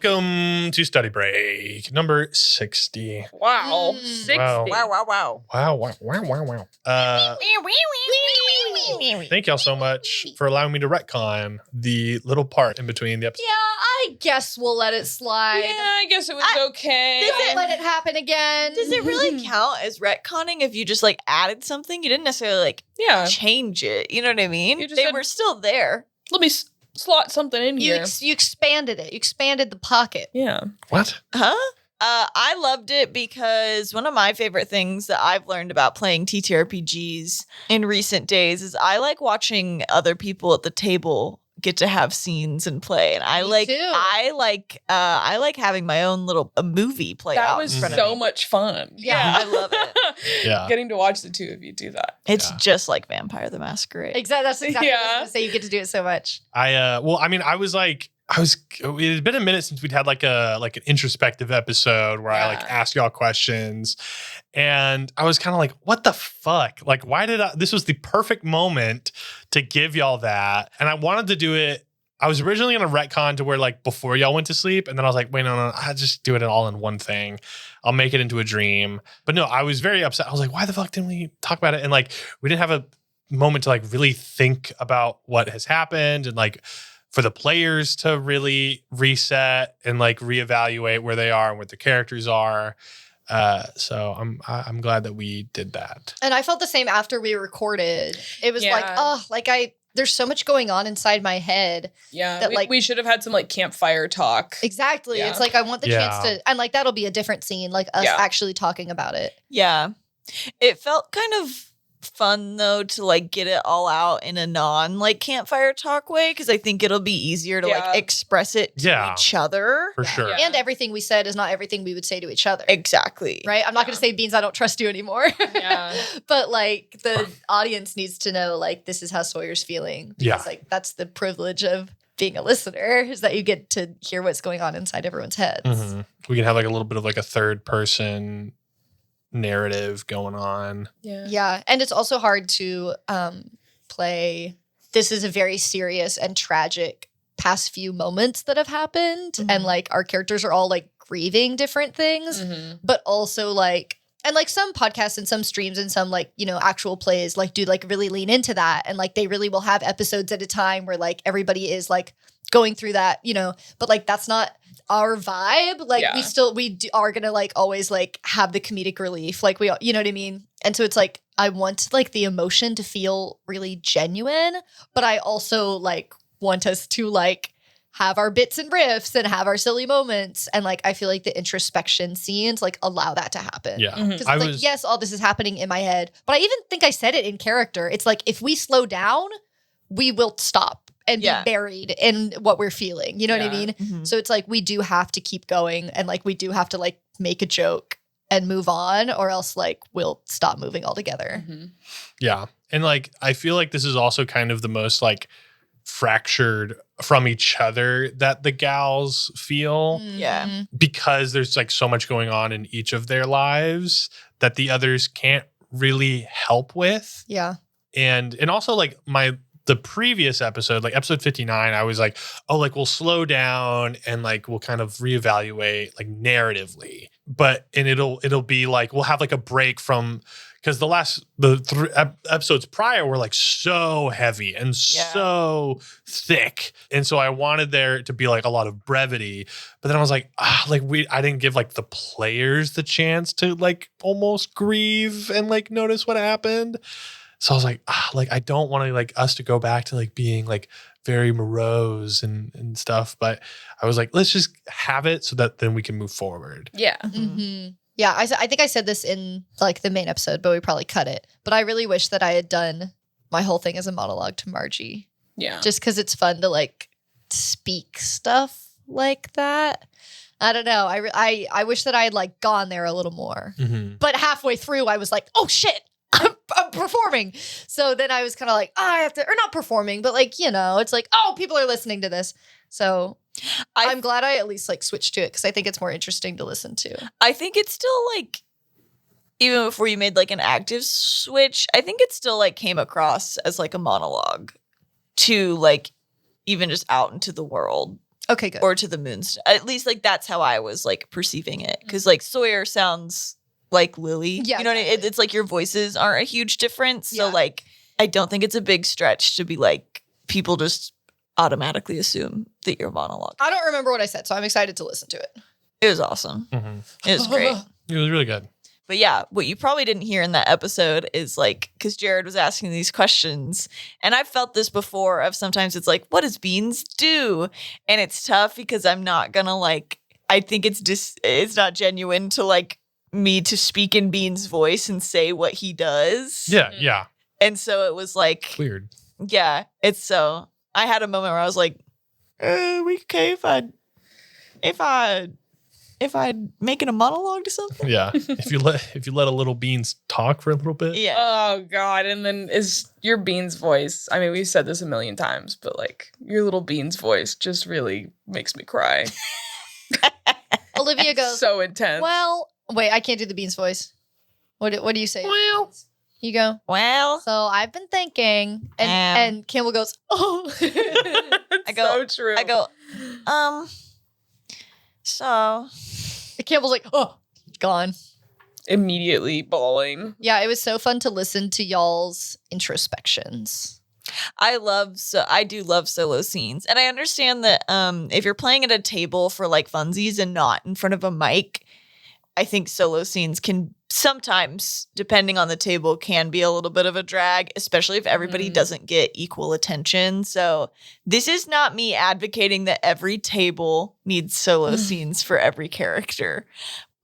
Welcome to Study Break, number 60. Wow. 60. Wow. Wow. Thank y'all so much for allowing me to retcon the little part in between the episodes. Yeah, I guess we'll let it slide. Yeah, I guess it was okay. Don't let it happen again. Does it really count as retconning if you just like added something? You didn't necessarily like change it. You know what I mean? You just They said- were still there. Let me slot something in You here. you expanded it. You expanded the pocket. Yeah. What? Huh? I loved it because one of my favorite things that I've learned about playing TTRPGs in recent days is I like watching other people at the table get to have scenes and play, and I like having my own little movie play That out was in front so of me. much fun. Yeah, I love it. Yeah. Getting to watch the two of you do that. It's just like Vampire the Masquerade. Exactly. That's exactly what I was Yeah. going to say. You get to do it so much. It had been a minute since we'd had like an introspective episode where I like asked y'all questions, and I was kind of like, what the fuck? Like, why did this was the perfect moment to give y'all that. And I wanted to do it. I was originally going to retcon to where like before y'all went to sleep. And then I was like, wait, no, I'll just do it all in one thing. I'll make it into a dream. But no, I was very upset. I was like, why the fuck didn't we talk about it? And like, we didn't have a moment to like really think about what has happened and like, for the players to really reset and like reevaluate where they are and what the characters are. So I'm glad that we did that. And I felt the same after we recorded. It was Yeah. there's so much going on inside my head. Yeah. That, we should have had some like campfire talk. Exactly. Yeah. It's like I want the chance to, and like that'll be a different scene, like us actually talking about it. Yeah. It felt kind of fun though to like get it all out in a non like campfire talk way, because I think it'll be easier to like express it to each other. For sure. Yeah. And everything we said is not everything we would say to each other. Exactly. Right? I'm not going to say, Beans, I don't trust you anymore. Yeah. But like the audience needs to know like this is how Sawyer's feeling. Because like that's the privilege of being a listener, is that you get to hear what's going on inside everyone's heads. Mm-hmm. We can have like a little bit of like a third person narrative going on. Yeah. And it's also hard to play. This is a very serious and tragic past few moments that have happened. Mhm. And like our characters are all like grieving different things, but also like, and like some podcasts and some streams and some like, you know, actual plays like do like really lean into that. And like they really will have episodes at a time where like everybody is like going through that, you know, but like that's not our vibe. Like we are gonna like always like have the comedic relief, like we, you know what I mean? And so it's like I want like the emotion to feel really genuine, but I also like want us to like have our bits and riffs and have our silly moments, and like I feel like the introspection scenes like allow that to happen. Yeah. Mhm. Because like yes, all this is happening in my head, but I even think I said it in character. It's like if we slow down, we will stop and be buried in what we're feeling. You know what I mean? Mhm. So it's like we do have to keep going, and like we do have to like make a joke and move on, or else like we'll stop moving altogether. Yeah. And like I feel like this is also kind of the most like fractured from each other that the gals feel, Yeah. because there's like so much going on in each of their lives that the others can't really help with. Yeah. And also like the previous episode, like episode 59, I was like, oh, like we'll slow down and like we'll kind of reevaluate like narratively. And it'll be like we'll have like a break from, because the three episodes prior were like so heavy and so thick. And so I wanted there to be like a lot of brevity. But then I was like, I didn't give like the players the chance to like almost grieve and like notice what happened. So I was like, I don't want to like us to go back to like being like very morose and stuff. But I was like, let's just have it so that then we can move forward. Yeah. Mm-hmm. Yeah, I think I said this in like the main episode, but we probably cut it. But I really wish that I had done my whole thing as a monologue to Margie. Yeah. Just because it's fun to like speak stuff like that. I don't know. I wish that I had like gone there a little more. Mm-hmm. But halfway through, I was like, oh shit, I'm performing. So then I was kind of like, I have to, or not performing, but like, you know, it's like, oh, people are listening to this. So I'm glad I at least like switched to it, because I think it's more interesting to listen to. I think it's still like, even before you made like an active switch, I think it still like came across as like a monologue to like even just out into the world. Okay, good. or to the moons. At least like that's how I was like perceiving it. Because like Sawyer sounds like Lily. Yeah, You know what I mean? exactly. It's like your voices aren't a huge difference. So Yeah. like I don't think it's a big stretch to be like people just automatically assume that you're monologue. I don't remember what I said, so I'm excited to listen to it. It was awesome. Mhm. It was great. It was really good. But yeah, what you probably didn't hear in that episode is like, because Jared was asking these questions, and I've felt this before of sometimes it's like, what does Beans do? And it's tough because I'm not gonna like, I think it's not genuine to like me to speak in Beans' voice and say what he does. Yeah, yeah. And so it was like, Weird. yeah, it's so, I had a moment where I was like, we okay if I'd making a monologue to something? Yeah. if you let a little Beans talk for a little bit. Yeah. Oh God! And then is your Beans voice? I mean, we've said this a million times, but like your little Beans voice just really makes me cry. Olivia goes, So intense. well, wait, I can't do the Beans voice. What do you say? Well. You go. Well, So I've been thinking, and Campbell goes, oh. I go- so true. I go, so Campbell's like, oh, gone. Immediately bawling. Yeah, it was so fun to listen to y'all's introspections. I do love solo scenes. And I understand that if you're playing at a table for like funsies and not in front of a mic, I think solo scenes can sometimes, depending on the table, can be a little bit of a drag, especially if everybody doesn't get equal attention. So this is not me advocating that every table needs solo scenes for every character.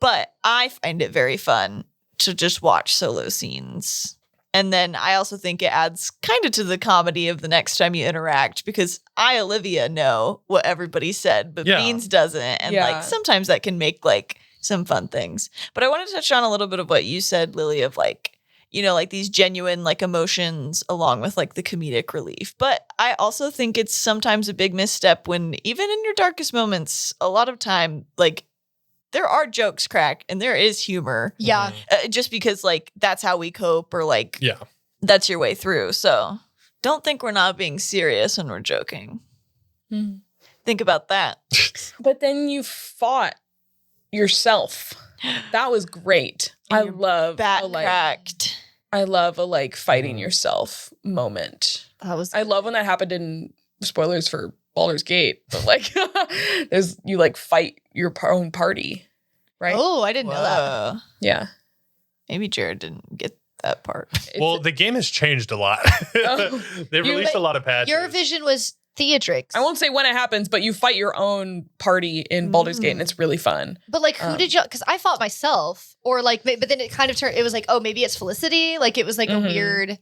But I find it very fun to just watch solo scenes. And then I also think it adds kind of to the comedy of the next time you interact, because I, Olivia, know what everybody said, but Yeah. Beans doesn't. And Yeah. like sometimes that can make like some fun things. But I want to touch on a little bit of what you said, Lily, of like, you know, like these genuine like emotions along with like the comedic relief. But I also think it's sometimes a big misstep when even in your darkest moments, a lot of time, like there are jokes cracked and there is humor. Yeah. Just because like that's how we cope, or like Yeah. that's your way through. So don't think we're not being serious when we're joking. Think about that. But then you fought yourself. That was great. I your love Back a, like, cracked. I love a like fighting yourself moment. That was I love when that happened in spoilers for Baldur's Gate, but like there's you like fight your own party, right? Oh, I didn't know that. Whoa. Yeah. Maybe Jared didn't get that part. Well, the game has changed a lot. Oh. They've You- released a lot of patches. Your vision was theatrics. I won't say when it happens, but you fight your own party in Baldur's Gate, and it's really fun. But like, who did you? Because I fought myself, or like, but then it kind of turned. It was like, oh, maybe it's Felicity. Like it was like a weird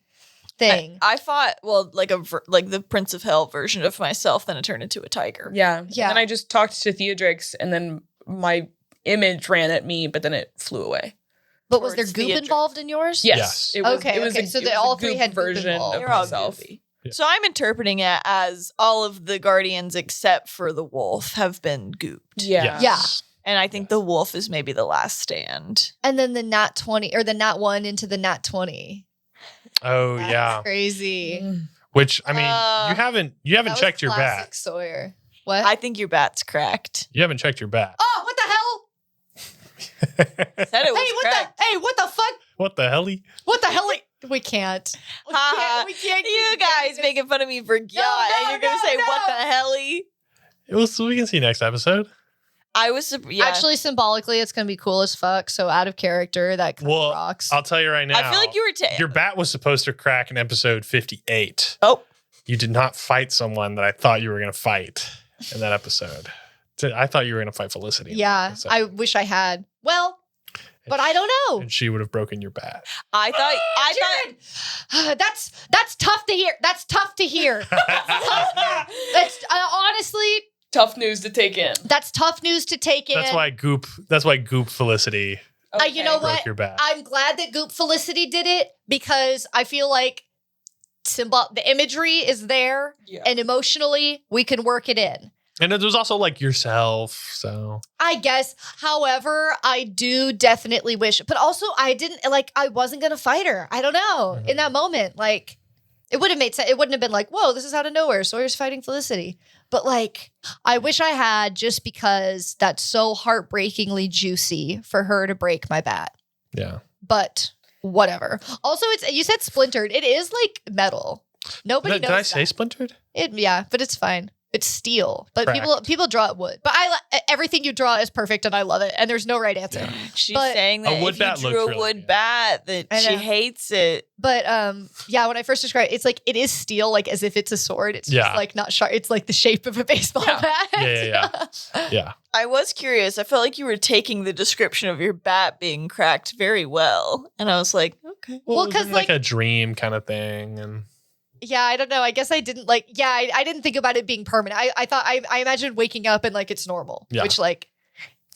thing. I fought like like the Prince of Hell version of myself, then it turned into a tiger. Yeah. Yeah. And then I just talked to Theodrix, and then my image ran at me, but then it flew away. But was there towards goop Theatrix. involved in yours? Yes. It was, Okay, it was okay. a, So it they was all a three goop had goop version involved. of You're all myself. goofy. Yeah. So I'm interpreting it as all of the Guardians except for the wolf have been gooped. Yeah. Yes. And I think the wolf is maybe the last stand. And then the nat 20 or the nat 1 into the nat 20. Oh That's yeah. crazy. Which I mean, you haven't That was checked your classic bat. Sawyer. What? I think your bat's cracked. You haven't checked your bat. oh, what the hell? Said it was Hey, cracked. what the fuck? What the helly? What the hell? We can't. We Haha. we can't You keep guys doing making fun of me for yacht, no, and you're gonna no, say no. what the helly? We can see next episode. I was this. Actually, symbolically, it's gonna be cool as fuck. So out of character, that kind Well, of rocks. I'll tell you right now. I feel like you were Your bat was supposed to crack in episode 58. Oh, You did not fight someone that I thought you were going to fight in that episode. I thought you were going to fight Felicity. in that yeah, episode. I wish I had. Well, but I don't know. And she would have broken your bat. I thought Jared, that's tough to hear. That's tough to hear. That's honestly, Tough news to take in. that's tough news to take in. That's why Goop Felicity You know broke what? your bat. I'm glad that Goop Felicity did it because I feel like the imagery is there, Yeah. and emotionally we can work it in. And there's also like yourself. So I guess. However, I do definitely wish, but also I wasn't gonna fight her. I don't know. In that moment, like It would have made sense. It wouldn't have been like, whoa, this is out of nowhere. Sawyer's fighting Felicity. But like, I wish I had, just because that's so heartbreakingly juicy for her to break my bat. Yeah. But whatever. Also, you said splintered. It is like metal. Nobody knows. Did I say splintered? Yeah, but it's fine. It's steel, but Cracked. people draw it wood. But everything you draw is perfect, and I love it. And there's no right answer. Yeah. She's But- saying that A wood if bat you drew looks a really wood good. bat, that I she know. hates it. But yeah, when I first described it, it's like it is steel, like as if it's a sword. It's Yeah. just like not sharp. It's like the shape of a baseball Yeah. bat. Yeah. I was curious. I felt like you were taking the description of your bat being cracked very well. And I was like, okay. Well, it was 'cause, in, like like- a dream kind of thing. And Yeah, I don't know. I guess I didn't like. Yeah, I didn't think about it being permanent. I thought I imagined waking up and like it's normal. Yeah. Which like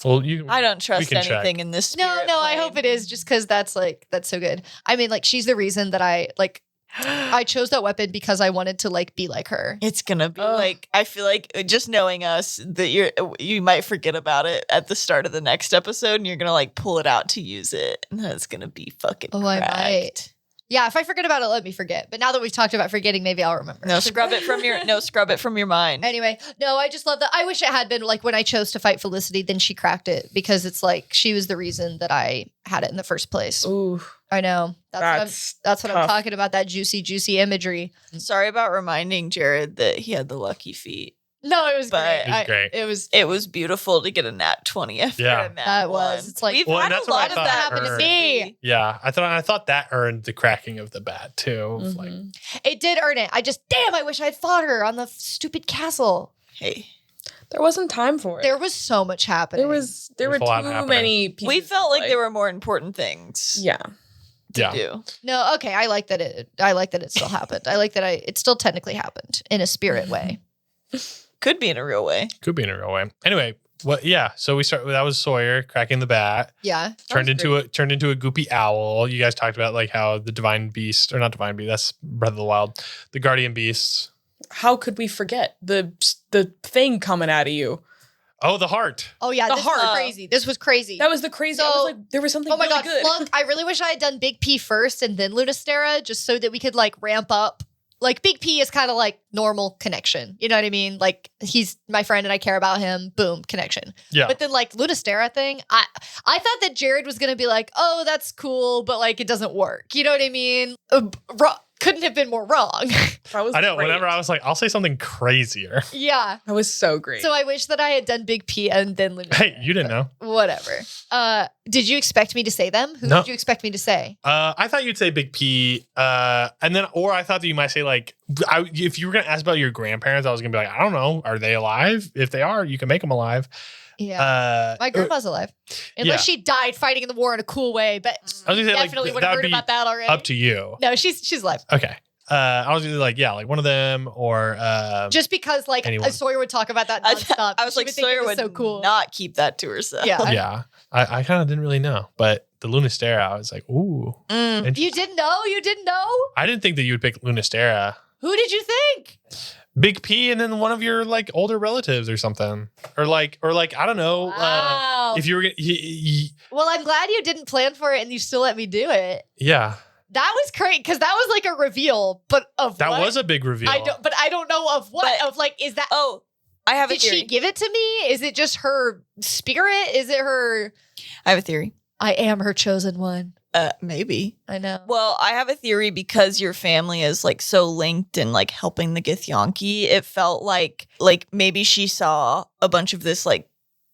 well, I don't trust can check. anything in this no, spirit I plane. hope it is, just because that's so good. I mean, like she's the reason that I chose that weapon because I wanted to like be like her. It's gonna be Ugh. like, I feel like just knowing us that you might forget about it at the start of the next episode, and you're gonna like pull it out to use it, and that's gonna be fucking Oh, I cracked. might. Yeah, if I forget about it, let me forget. But now that we've talked about forgetting, maybe I'll remember. No, scrub it from your mind. Anyway, no, I just love that. I wish it had been like when I chose to fight Felicity, then she cracked it, because it's like she was the reason that I had it in the first place. Ooh, I know. That's what I'm tough. talking about, that juicy imagery. Sorry about reminding Jared that he had the lucky feet. No, it was But- great. It was great. It was. It was beautiful to get a nat 20 after Yeah. a nat That was. 1. It's like- We've Well, had and that's a what I lot of thought that happened to her- me. yeah, I thought that earned the cracking of the bat too. Of, Like, Mhm. It did earn it. I wish I had fought her on the stupid castle. Hey, there wasn't time for it. There was so much happening. there were There's a lot too happening. many pieces. we felt like of, there were more important things Yeah. to yeah. do. No, okay. I like that it still happened. I like that it still technically happened in a spirit way. Could be in a real way. Could be in a real way. Anyway, what? Yeah. So that was Sawyer cracking the bat. Yeah. Turned was into a goopy owl. You guys talked about like how the divine beast, or not divine beast, that's Breath of the Wild, the guardian beasts. How could we forget the thing coming out of you? Oh, the heart. Oh yeah, The this heart. was crazy. This was crazy. That was the crazy. I So- was like, there was something. Oh my really god, good. Flunk, I really wish I had done Big P first and then Lunastera, just so that we could like ramp up. Like Big P is kind of like normal connection. You know what I mean? Like he's my friend and I care about him. Boom, connection. Yeah. But then like Lunastera thing, I thought that Jared was gonna be like, oh, that's cool, but like it doesn't work. You know what I mean? Couldn't have been more wrong. That was I know. great. Whenever I was like, I'll say something crazier. Yeah. That was so great. So I wish that I had done Big P and then Lunastera. Hey, you didn't know. Whatever. Did you expect me to say them? Who No. did you expect me to say? I thought you'd say Big P, and then, or I thought that you might say like, if you were gonna ask about your grandparents, I was gonna be like, I don't know, are they alive? If they are, you can make them alive. Yeah. My grandma's alive. Unless she died fighting in the war in a cool way, but I was gonna say definitely like would that have would heard be about that already. up to you. No, she's alive. Okay. I was either like, yeah, like one of them, or Just because like anyone. Sawyer would talk about that nonstop. I was She like, think it Sawyer was would so cool. not keep that to herself. Yeah. yeah. I kind of didn't really know, but the Lunastera, I was like, ooh. Mm. You didn't know? You didn't know? I didn't think that you would pick Lunastera. Who did you think? Big P, and then one of your like older relatives or something, or like I don't know. Wow. If you were gonna, Well, I'm glad you didn't plan for it and you still let me do it. yeah, That was great because that was like a reveal, but of that what? was a big reveal. I don't know of what. But- of like, is that? Oh, I have a Did theory. she give it to me? Is it just her spirit? Is it her? I have a theory. I am her chosen one. Maybe. I know. Well, I have a theory because your family is like so linked and like helping the Githyanki. It felt like maybe she saw a bunch of this like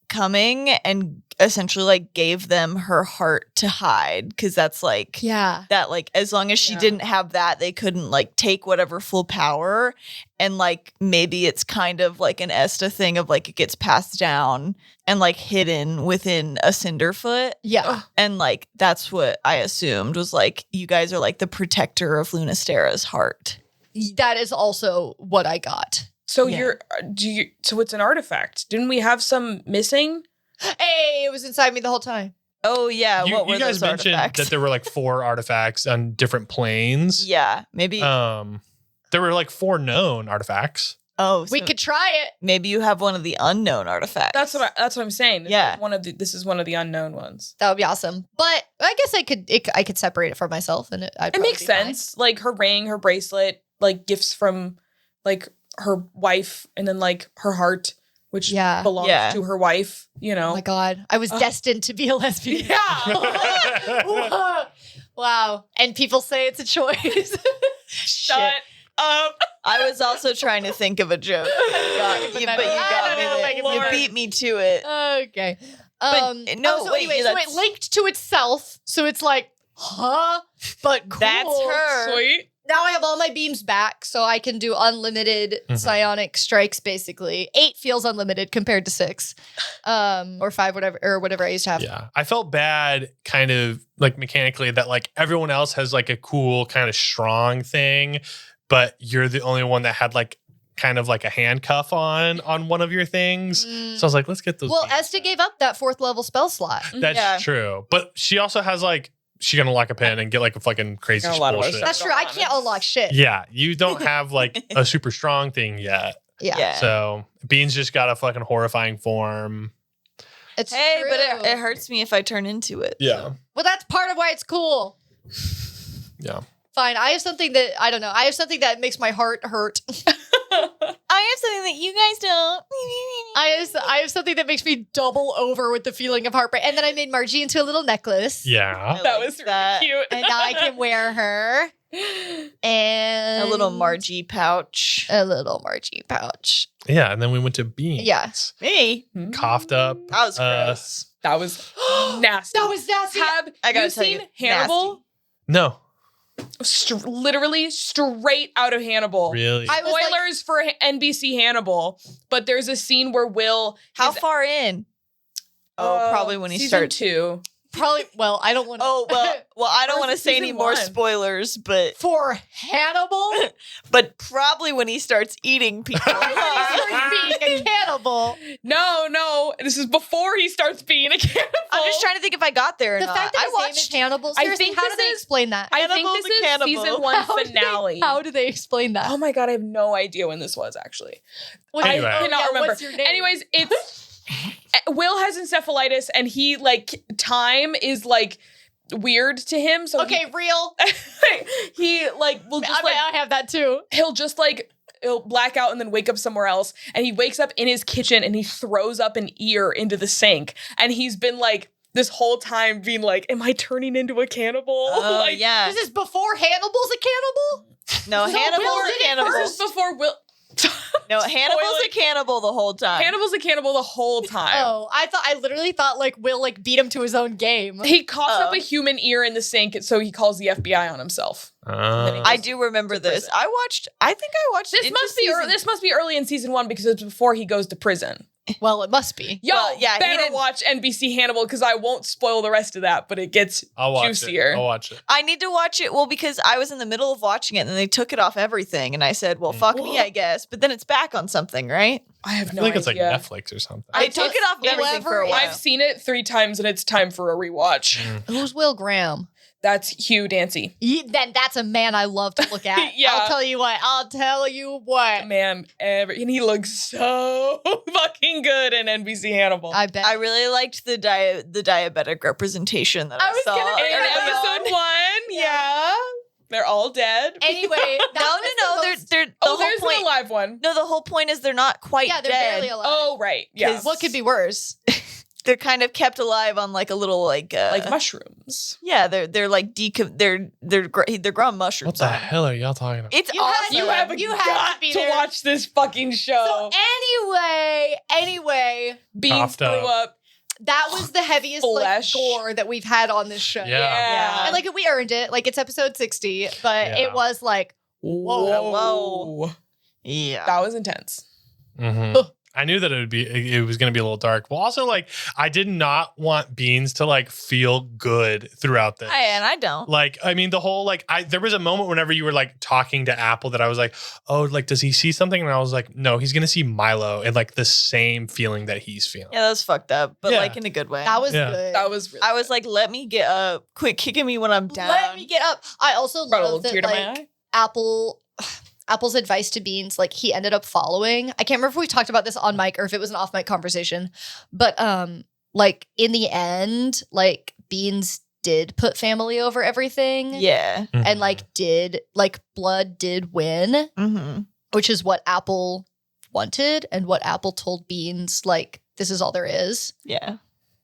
coming and essentially like gave them her heart to hide, because that's like Yeah. that like as long as she Yeah. didn't have that, they couldn't like take whatever full power. And like maybe it's kind of like an Esta thing of like it gets passed down and like hidden within a Cinderfoot. Yeah. And like that's what I assumed was like you guys are like the protector of Lunastera's heart. That is also what I got. So Yeah. so it's an artifact. Didn't we have some missing? Hey, it was inside me the whole time. Oh yeah, you, what were you guys those mentioned artifacts? that there were like 4 artifacts on different planes. Yeah, maybe. There were like 4 known artifacts. Oh, so We could try it. maybe you have one of the unknown artifacts. That's what I'm saying. Yeah. This is one of the unknown ones. That would be awesome. But I guess I could separate it for myself, and It makes sense. Like her ring, her bracelet, like gifts from like her wife and then like her heart, which belongs to her wife, you know. Oh my God. I was destined to be a lesbian. Yeah. Wow. And people say it's a choice. Shut up. I was also trying to think of a joke. But you got me there. You beat me to it. Okay. Wait, linked to itself. So it's like, huh? But cool. That's her. Sweet. Now I have all my beams back, so I can do unlimited psionic strikes, basically. 8 feels unlimited compared to 6. Or 5, whatever I used to have. Yeah. I felt bad kind of like mechanically that like everyone else has like a cool kind of strong thing, but you're the only one that had like kind of like a handcuff on one of your things. So I was like, let's get those. Well, beams Esther back. gave up that 4th level spell slot. That's true. But she also has like, she's gonna lock up in and get like a fucking crazy Got a lot of bullshit. stuff. That's true. I can't unlock shit. Yeah, you don't have like a super strong thing yet. Yeah. So Beans just got a fucking horrifying form. It's Hey, true. but it hurts me if I turn into it. Yeah. Well, that's part of why it's cool. Yeah. Fine. I have something that, I don't know. I have something that makes my heart hurt. I have something that you guys don't. I have something that makes me double over with the feeling of heartbreak. And then I made Margie into a little necklace. Yeah. That was really cute. And now I can wear her. And A little Margie pouch. A little Margie pouch. Yeah. And then we went to Beans. Yeah. Me. Coughed up. That was gross. That was nasty. That was nasty. Have I gotta you tell seen you, Hannibal? No. Literally straight out of Hannibal. Really? I was like- Spoilers for NBC Hannibal, but there's a scene where Will. How far in? Oh, probably when he season starts. 2. Probably, well, I don't want to. Oh, well, I don't Or want to say season any more 1. spoilers, but For Hannibal? probably when he starts eating people. Being a cannibal. No, this is before he starts being a cannibal. I'm just trying to think if I got there or The not. fact that I his name is watched. Hannibal. I Seriously, think how do this they is- explain that? I think Hannibal's this a is cannibal. season 1 How do they- finale. How do they explain that? Oh my God, I have no idea when this was actually. Anyway. I cannot remember. What's your name? Anyways, it's Will has encephalitis and he like time is like weird to him. So Okay, real. he like will just like I have that too. he'll just like he'll black out and then wake up somewhere else. And he wakes up in his kitchen and he throws up an ear into the sink. And he's been like this whole time being like, am I turning into a cannibal? Oh, Like, yeah. This is before Hannibal's a cannibal? No, So Hannibal's Will a did it cannibal. This is before Will. No, Hannibal's a Spoiling. cannibal the whole time. Hannibal's a cannibal the whole time. Oh, I literally thought like Will like beat him to his own game. He coughs up Oh. a human ear in the sink, so he calls the FBI on himself. I do remember this. prison. I think I watched This must be early in season 1 because it's before he goes to prison. Well, it must be. Y'all Well, yeah, he better didn't- watch NBC Hannibal because I won't spoil the rest of that, but it gets I'll watch juicier. it. I'll watch it. I need to watch it. Well, because I was in the middle of watching it and then they took it off everything. And I said, well, fuck me, I guess. But then it's back on something, right? I have I no think it's like idea. Netflix or something. They took it off everything for a while. I've seen it 3 times and it's time for a rewatch. Who's Will Graham? That's Hugh Dancy. Then that's a man I love to look at. Yeah. I'll tell you what. Man, and he looks so fucking good in NBC Hannibal. I bet. I really liked the diabetic representation that I, was saw. gonna say in that. episode 1, yeah. They're all dead. Anyway, No, they're the whole there's point. an alive one. No, the whole point is they're not quite yeah, they're dead. barely alive. Oh, right. Yeah. 'Cause- What could be worse? They're kind of kept alive on like a little like mushrooms. yeah, they're like they're growing mushrooms. What the hell are y'all talking about? It's You had- awesome. You have You got have to be there. watch this fucking show. So anyway, Beans Coughed threw up. up. that was the heaviest like Flesh. gore that we've had on this show. Yeah. And like we earned it. Like it's episode 60, but Yeah. it was like Whoa. Yeah. That was intense. Mhm. I knew that it was going to be a little dark. Well, also like I did not want Beans to like feel good throughout this. And I don't. Like, I mean, the whole like, there was a moment whenever you were like talking to Apple that I was like, oh, like, does he see something? And I was like, no, he's gonna see Milo and like the same feeling that he's feeling. Yeah, that was fucked up, but Yeah. like in a good way. that was Yeah. good. That was really I was like, let me get up. Quit kicking me when I'm down. Let me get up. I also brought a love little that tear to my like eye. Apple's advice to Beans, like he ended up following. I can't remember if we talked about this on mic or if it was an off mic conversation, but like in the end, like Beans did put family over everything. Yeah. And like did like blood did win, Mm-hmm. which is what Apple wanted and what Apple told Beans, like, this is all there is. Yeah.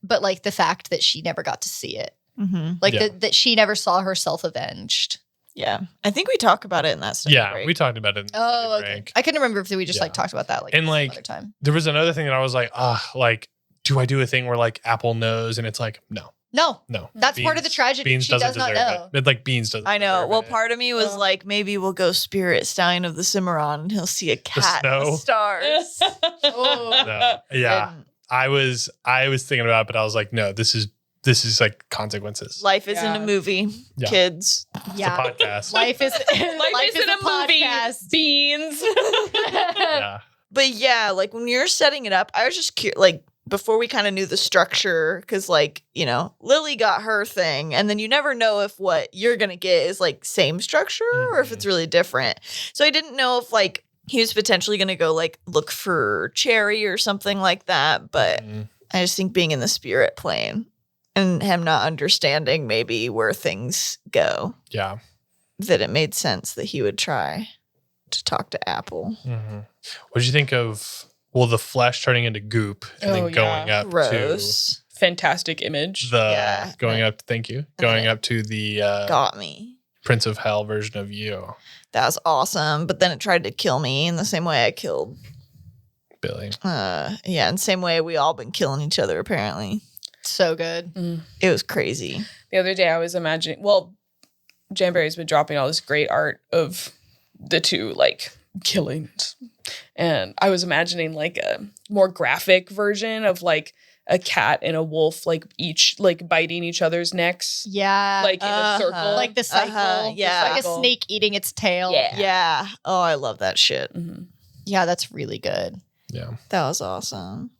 But like the fact that she never got to see it, Mm-hmm. like Yeah. that she never saw herself avenged. Yeah. I think we talk about it in that study Yeah, break. we talked about it in the Oh, study okay. break. I couldn't remember if we just Yeah. like talked about that like And, some like, other time. There was another thing that I was like, like, do I do a thing where like Apple knows? And it's like, no. No, that's part of the tragedy. Beans She doesn't does not deserve know. it. But like Beans doesn't. I know. deserve Well, it. part of me was Oh. like, maybe we'll go Spirit Stallion of the Cimarron and he'll see a cat in the snow. stars. Oh. No. Yeah, And I was thinking about it, but I was like, no, this is like consequences. life isn't Yeah. a movie, Yeah. kids. It's Yeah. a podcast. Life is Life isn't a movie. podcast. Beans. Yeah. But yeah, like when you're setting it up, I was just curious, like before we kind of knew the structure, because like, you know, Lily got her thing, and then you never know if what you're going to get is like same structure or if Mhm. it's really different. So I didn't know if like he was potentially going to go like look for Cherry or something like that. But Mhm. I just think being in the spirit plane and him not understanding maybe where things go, Yeah. that it made sense that he would try to talk to Apple. Mm-hmm. What did you think of the flesh turning into goop and Oh, then going yeah. up Gross. Fantastic to image. the Yeah. going up? Thank you. Going up to the Got me. Prince of Hell version of you, That was awesome. But then it tried to kill me in the same way I killed. Billy. Yeah, in the same way we all been killing each other, apparently. So good. It was crazy. The other day I was imagining, Jamberry's been dropping all this great art of the two like killings. And I was imagining like a more graphic version of like a cat and a wolf like each like biting each other's necks. Yeah. Like in a circle. like the cycle. Yeah. Like a Cycle. snake eating its tail. Yeah. Yeah. Oh, I love that shit. Mhm. Yeah, that's really good. Yeah. That was awesome.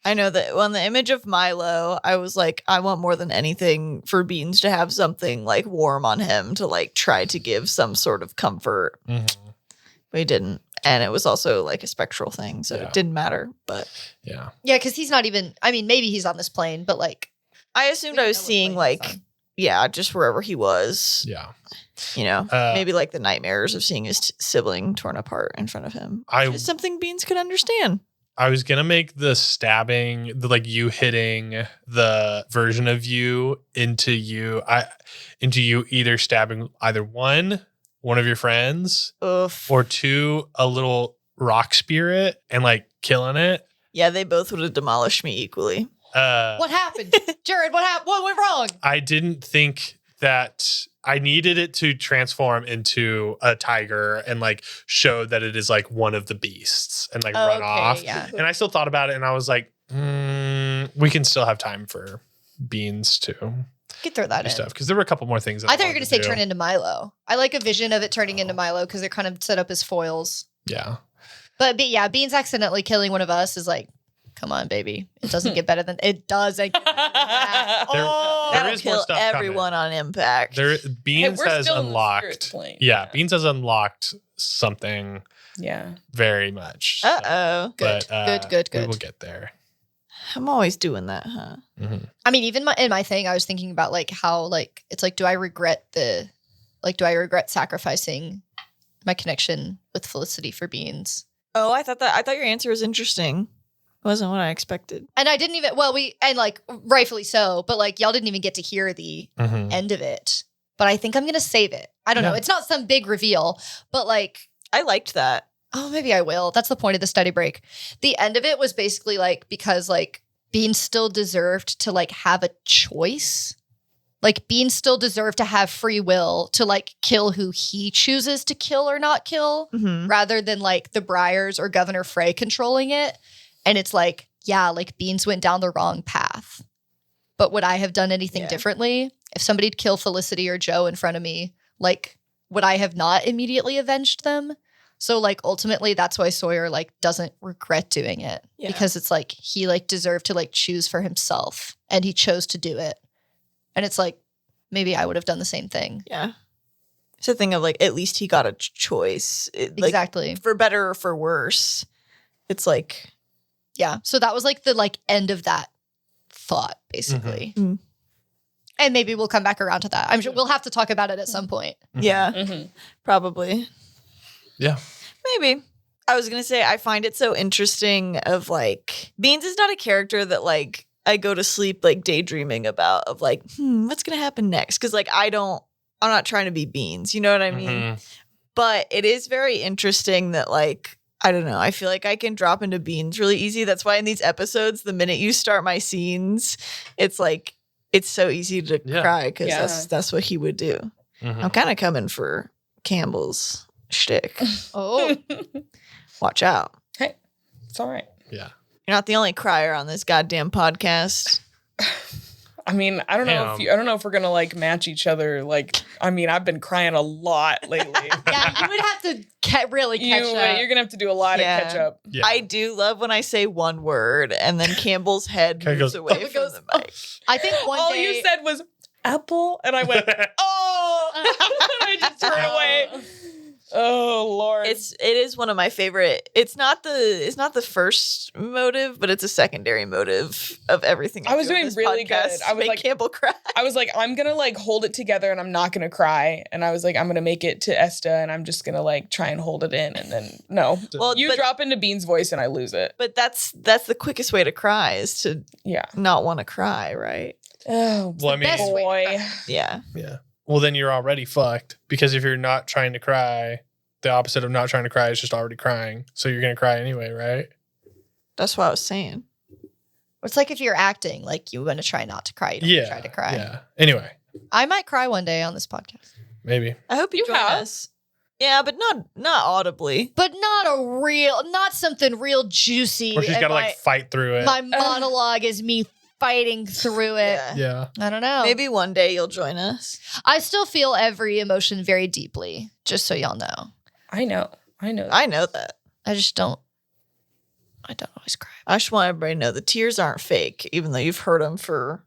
I know that on the image of Milo, I was like, I want more than anything for Beans to have something like warm on him to like try to give some sort of comfort. Mhm. But he didn't. And it was also like a spectral thing. So Yeah. it didn't matter. But Yeah. Yeah, because he's not even, I mean, maybe he's on this plane, but like, I assumed we I don't was know what seeing plane he's like, on. yeah, just wherever he was. Yeah. You know, Uh, maybe like the nightmares of seeing his sibling torn apart in front of him. I- It's something Beans could understand. I was gonna make the stabbing, the like you hitting the version of you into you either stabbing either one of your friends Oof. or two a little rock spirit and like killing it. Yeah, they both would have demolished me equally. what happened? Jared, what happened? What went wrong? I didn't think that I needed it to transform into a tiger and like show that it is like one of the beasts and like run off. Yeah. And I still thought about it and I was like, we can still have time for Beans to You could throw that do in. stuff. Because there were a couple more things. That I thought you were wanted going to say do. turn into Milo. I like a vision of it turning into Milo because they're kind of set up as foils. Yeah. But yeah, Beans accidentally killing one of us is like, come on, baby. It doesn't get better than it doesn't. Get better than that. There- Oh, there That'll is more kill stuff coming. everyone on impact. Beans we're has still in the unlocked. spirit plane. Yeah, Yeah. Beans has unlocked something Yeah. very much. Uh-oh. Good, good. We will get there. I'm always doing that, huh? Mhm. I mean, even in my thing, I was thinking about like how like it's like, do I regret sacrificing my connection with Felicity for Beans? Oh, I thought your answer was interesting. Wasn't what I expected. And I didn't even like rightfully so, but like y'all didn't even get to hear the Mhm. end of it. But I think I'm gonna save it. I don't know. Yeah. It's not some big reveal, but like, I liked that. oh, maybe I will. That's the point of the study break. The end of it was basically like because like Beans still deserved to like have a choice. Like Beans still deserved to have free will to like kill who he chooses to kill or not kill, Mm-hmm. rather than like the Briars or Governor Frey controlling it. And it's like, yeah, like Beans went down the wrong path. But would I have done anything Yeah. differently? If somebody'd kill Felicity or Joe in front of me, like, would I have not immediately avenged them? So like ultimately that's why Sawyer like doesn't regret doing it. Yeah. Because it's like he like deserved to like choose for himself and he chose to do it. And it's like maybe I would have done the same thing. Yeah. It's a thing of like, at least he got a choice. Like, Exactly. for better or for worse. It's like, Yeah. So that was like the like end of that thought basically. And maybe we'll come back around to that. I'm sure we'll have to talk about it at some point. Yeah, probably. Yeah. Maybe. I was going to say, I find it so interesting of like, Beans is not a character that like I go to sleep like daydreaming about of like, what's going to happen next? Because like I'm not trying to be Beans. You know what I mean? But it is very interesting that like, I don't know. I feel like I can drop into Beans really easy. That's why in these episodes, the minute you start my scenes, it's like, it's so easy to cry because that's what he would do. I'm kind of coming for Campbell's shtick. Oh. Watch out. Hey, it's all right. Yeah. You're not the only crier on this goddamn podcast. I mean, I don't know if we're gonna like match each other. Like, I mean, I've been crying a lot lately. Yeah, you would have to really catch up. You're gonna have to do a lot of catch up. Yeah. I do love when I say one word and then Campbell's head moves away from the mic. I think All day you said was apple, and I went, oh, I just turned away. Oh Lord, It is one of my favorite. It's not the first motive, but it's a secondary motive of everything. I was doing really good. I was make like Campbell cry. I was like, I'm gonna like hold it together, and I'm not gonna cry. And I was like, I'm gonna make it to Esta, and I'm just gonna like try and hold it in. And then no, you drop into Bean's voice, and I lose it. But that's the quickest way to cry is to not want to cry, right? Oh, well, I mean, boy, yeah. Well, then you're already fucked because if you're not trying to cry, the opposite of not trying to cry is just already crying. So you're going to cry anyway, right? That's what I was saying. It's like if you're acting, like you want to try not to cry, you don't want to try to cry. Yeah. Anyway. I might cry one day on this podcast. Maybe. I hope you join us. Yeah, but not audibly. But not something real juicy. Or she's got to like fight through it. My monologue is me fighting through it. Yeah. I don't know. Maybe one day you'll join us. I still feel every emotion very deeply, just so y'all know. I know. I know that. I don't always cry. I just want everybody to know the tears aren't fake, even though you've heard them for,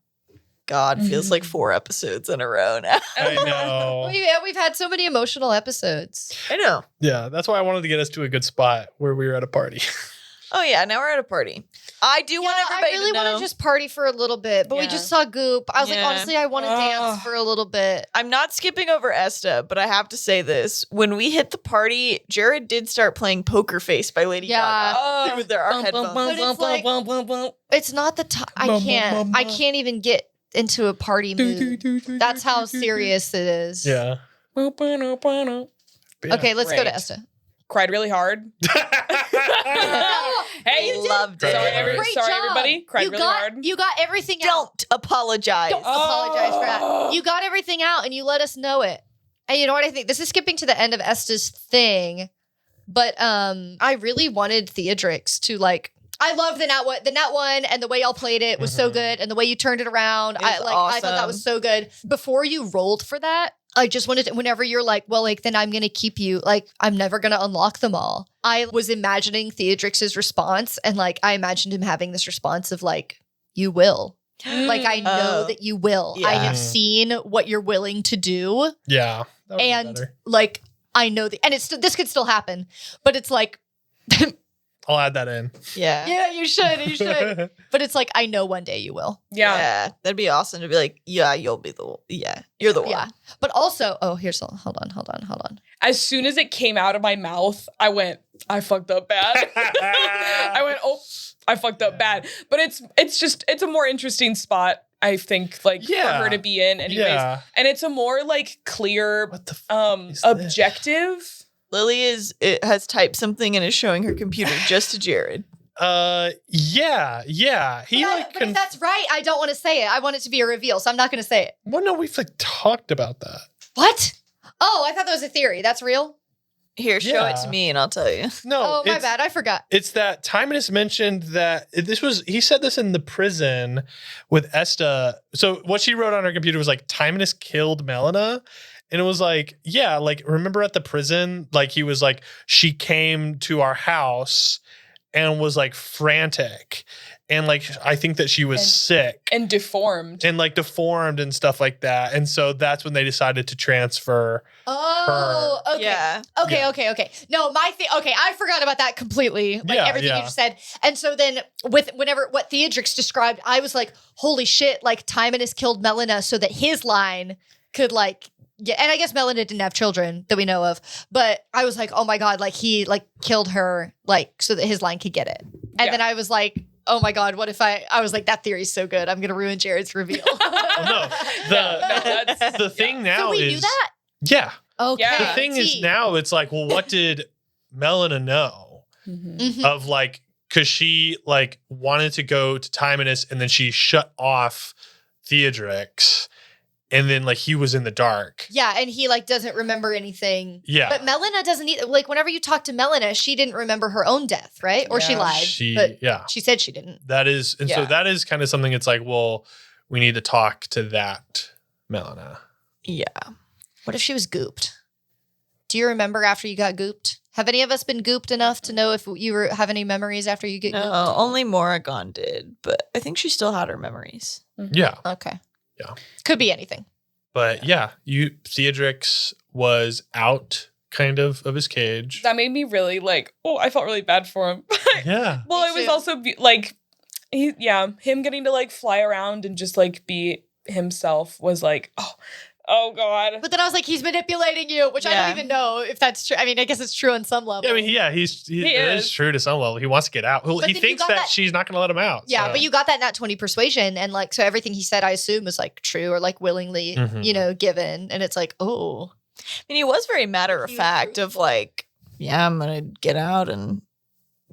God, feels like 4 episodes in a row now. I know. We've had so many emotional episodes. I know. Yeah. That's why I wanted to get us to a good spot where we were at a party. Oh, yeah. Now we're at a party. I do want everybody I really to know. want to just party for a little bit, but we just saw Goop. I was like, honestly, I want to dance for a little bit. I'm not skipping over Esta, but I have to say this. When we hit the party, Jared did start playing Poker Face by Lady Gaga with our headphones. But it's like, it's not the time. I can't even get into a party mood. That's how serious it is. Yeah. Okay, let's go to Esta. Cried really hard. Hey, you loved it. Sorry, everybody. Cried really hard. You got everything out. Don't apologize. Don't apologize for that. You got everything out and you let us know it. And you know what I think? This is skipping to the end of Esta's thing, but I really wanted Theodrix to like. I love the nat one, and the way y'all played it was so good, and the way you turned it around. I thought that was so good. Before you rolled for that, I just wanted to, whenever you're like, well, like, then I'm going to keep you, like, I'm never going to unlock them all. I was imagining Theodrix's response, and like, I imagined him having this response of like, you will. Like, I know that you will. Yeah. I have seen what you're willing to do. Yeah. And like, I know that, and this could still happen, but it's like, I'll add that in. Yeah. Yeah, you should. But it's like, I know one day you will. Yeah. That'd be awesome to be like, yeah, you'll be the one. Yeah. You're the one. Yeah. But also, hold on. As soon as it came out of my mouth, I went, I fucked up bad. I went, oh, I fucked up bad. But it's a more interesting spot, I think, like for her to be in anyways. Yeah. And it's a more like clear What the fuck is objective. Lily has typed something and is showing her computer just to Jared. Yeah. He But if that's right, I don't want to say it. I want it to be a reveal, so I'm not going to say it. Well, no, we've like talked about that. What? Oh, I thought that was a theory. That's real? Here, show it to me and I'll tell you. No. Oh, my bad. I forgot. It's that Timonus mentioned that he said this in the prison with Esta. So what she wrote on her computer was like, Timonus killed Melina. And it was like, yeah, like, remember at the prison, like he was like, she came to our house and was like frantic. And like, I think that she was sick and deformed and like deformed and stuff like that. And so that's when they decided to transfer. Oh, okay. Yeah. Okay, Yeah. okay. No, okay, I forgot about that completely. Like Yeah, everything you yeah. just said. And so then what Theodrix described, I was like, holy shit, like Timonus killed Melina so that his line could like and I guess Melina didn't have children that we know of, but I was like, oh my God, like he like killed her like so that his line could get it. And then I was like, oh my God, what if I was like, that theory's so good. I'm going to ruin Jared's reveal. The thing now so we is. knew that? Yeah. Okay. Yeah. The thing is now it's like, well, what did Melina know Mhm. of like, because she like wanted to go to Timonus and then she shut off Theodrix and then like he was in the dark. Yeah, and he like doesn't remember anything. Yeah. But Melina doesn't either. Like whenever you talk to Melina, she didn't remember her own death, right? Or she Yeah. lied. But she said she didn't. That is, and so Yeah. that is kind of something it's like, well, we need to talk to that Melina. Yeah. What if she was gooped? Do you remember after you got gooped? Have any of us been gooped enough to know if you have any memories after you get gooped? No, only Morrigan did, but I think she still had her memories. Yeah. Okay. Yeah. Could be anything. But yeah, Theodrix was out kind of his cage. that made me really like, oh, I felt really bad for him. Yeah. Well, Me it was too. also like, him getting to like fly around and just like be himself was like, oh God. But then I was like, he's manipulating you, which I Yeah. don't even know if that's true. I mean, I guess it's true on some level. Yeah, I mean, it is true to some level. He wants to get out. Well, But he then you thinks got that that- she's not going to let him out. Yeah, so. but you got that nat 20 persuasion, and like, so everything he said, I assume, was like true or like willingly, Mhm. given. And it's like, oh. I mean, he was very matter of He was fact of like, yeah, I'm going to get out and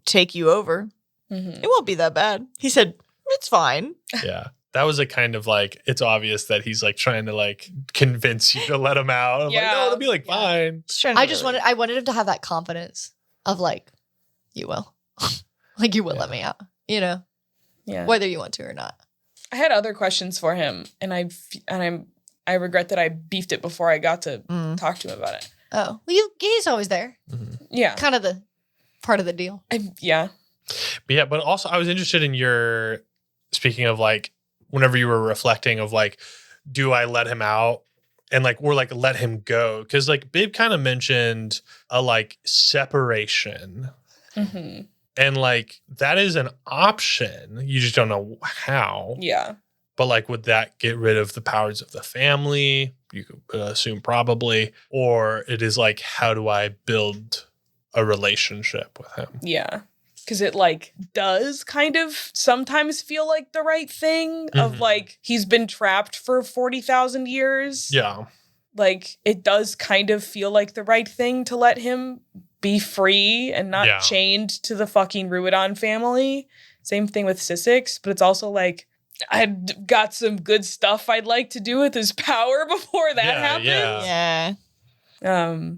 take you over. Mhm. It won't be that bad. He said, it's fine. Yeah. That was a kind of like, it's obvious that he's like trying to like convince you to let him out. I'm like, Yeah. no, it'll be like fine. He's trying to I wanted him to have that confidence of like, you will. Like, you will let me out, Yeah. whether you want to or not. I had other questions for him, and I regret that I beefed it before I got to talk to him about it. Oh, well, he's always there. Yeah. Kind of the part of the deal. Yeah. But yeah, but also I was interested in your, speaking of like, whenever you were reflecting of like, do I let him out? And like, or like let him go? Because like Bib kind of mentioned a like separation. Mm-hmm. And like, that is an option. You just don't know how. Yeah. But like, would that get rid of the powers of the family? You could assume probably. Or it is like, how do I build a relationship with him? Yeah. Because it like does kind of sometimes feel like the right thing of Mhm. like he's been trapped for 40,000 years. Yeah. Like it does kind of feel like the right thing to let him be free and not Yeah. chained to the fucking Ruidon family. Same thing with Sissix, but it's also like I'd got some good stuff I'd like to do with his power before that Yeah, happens. Yeah.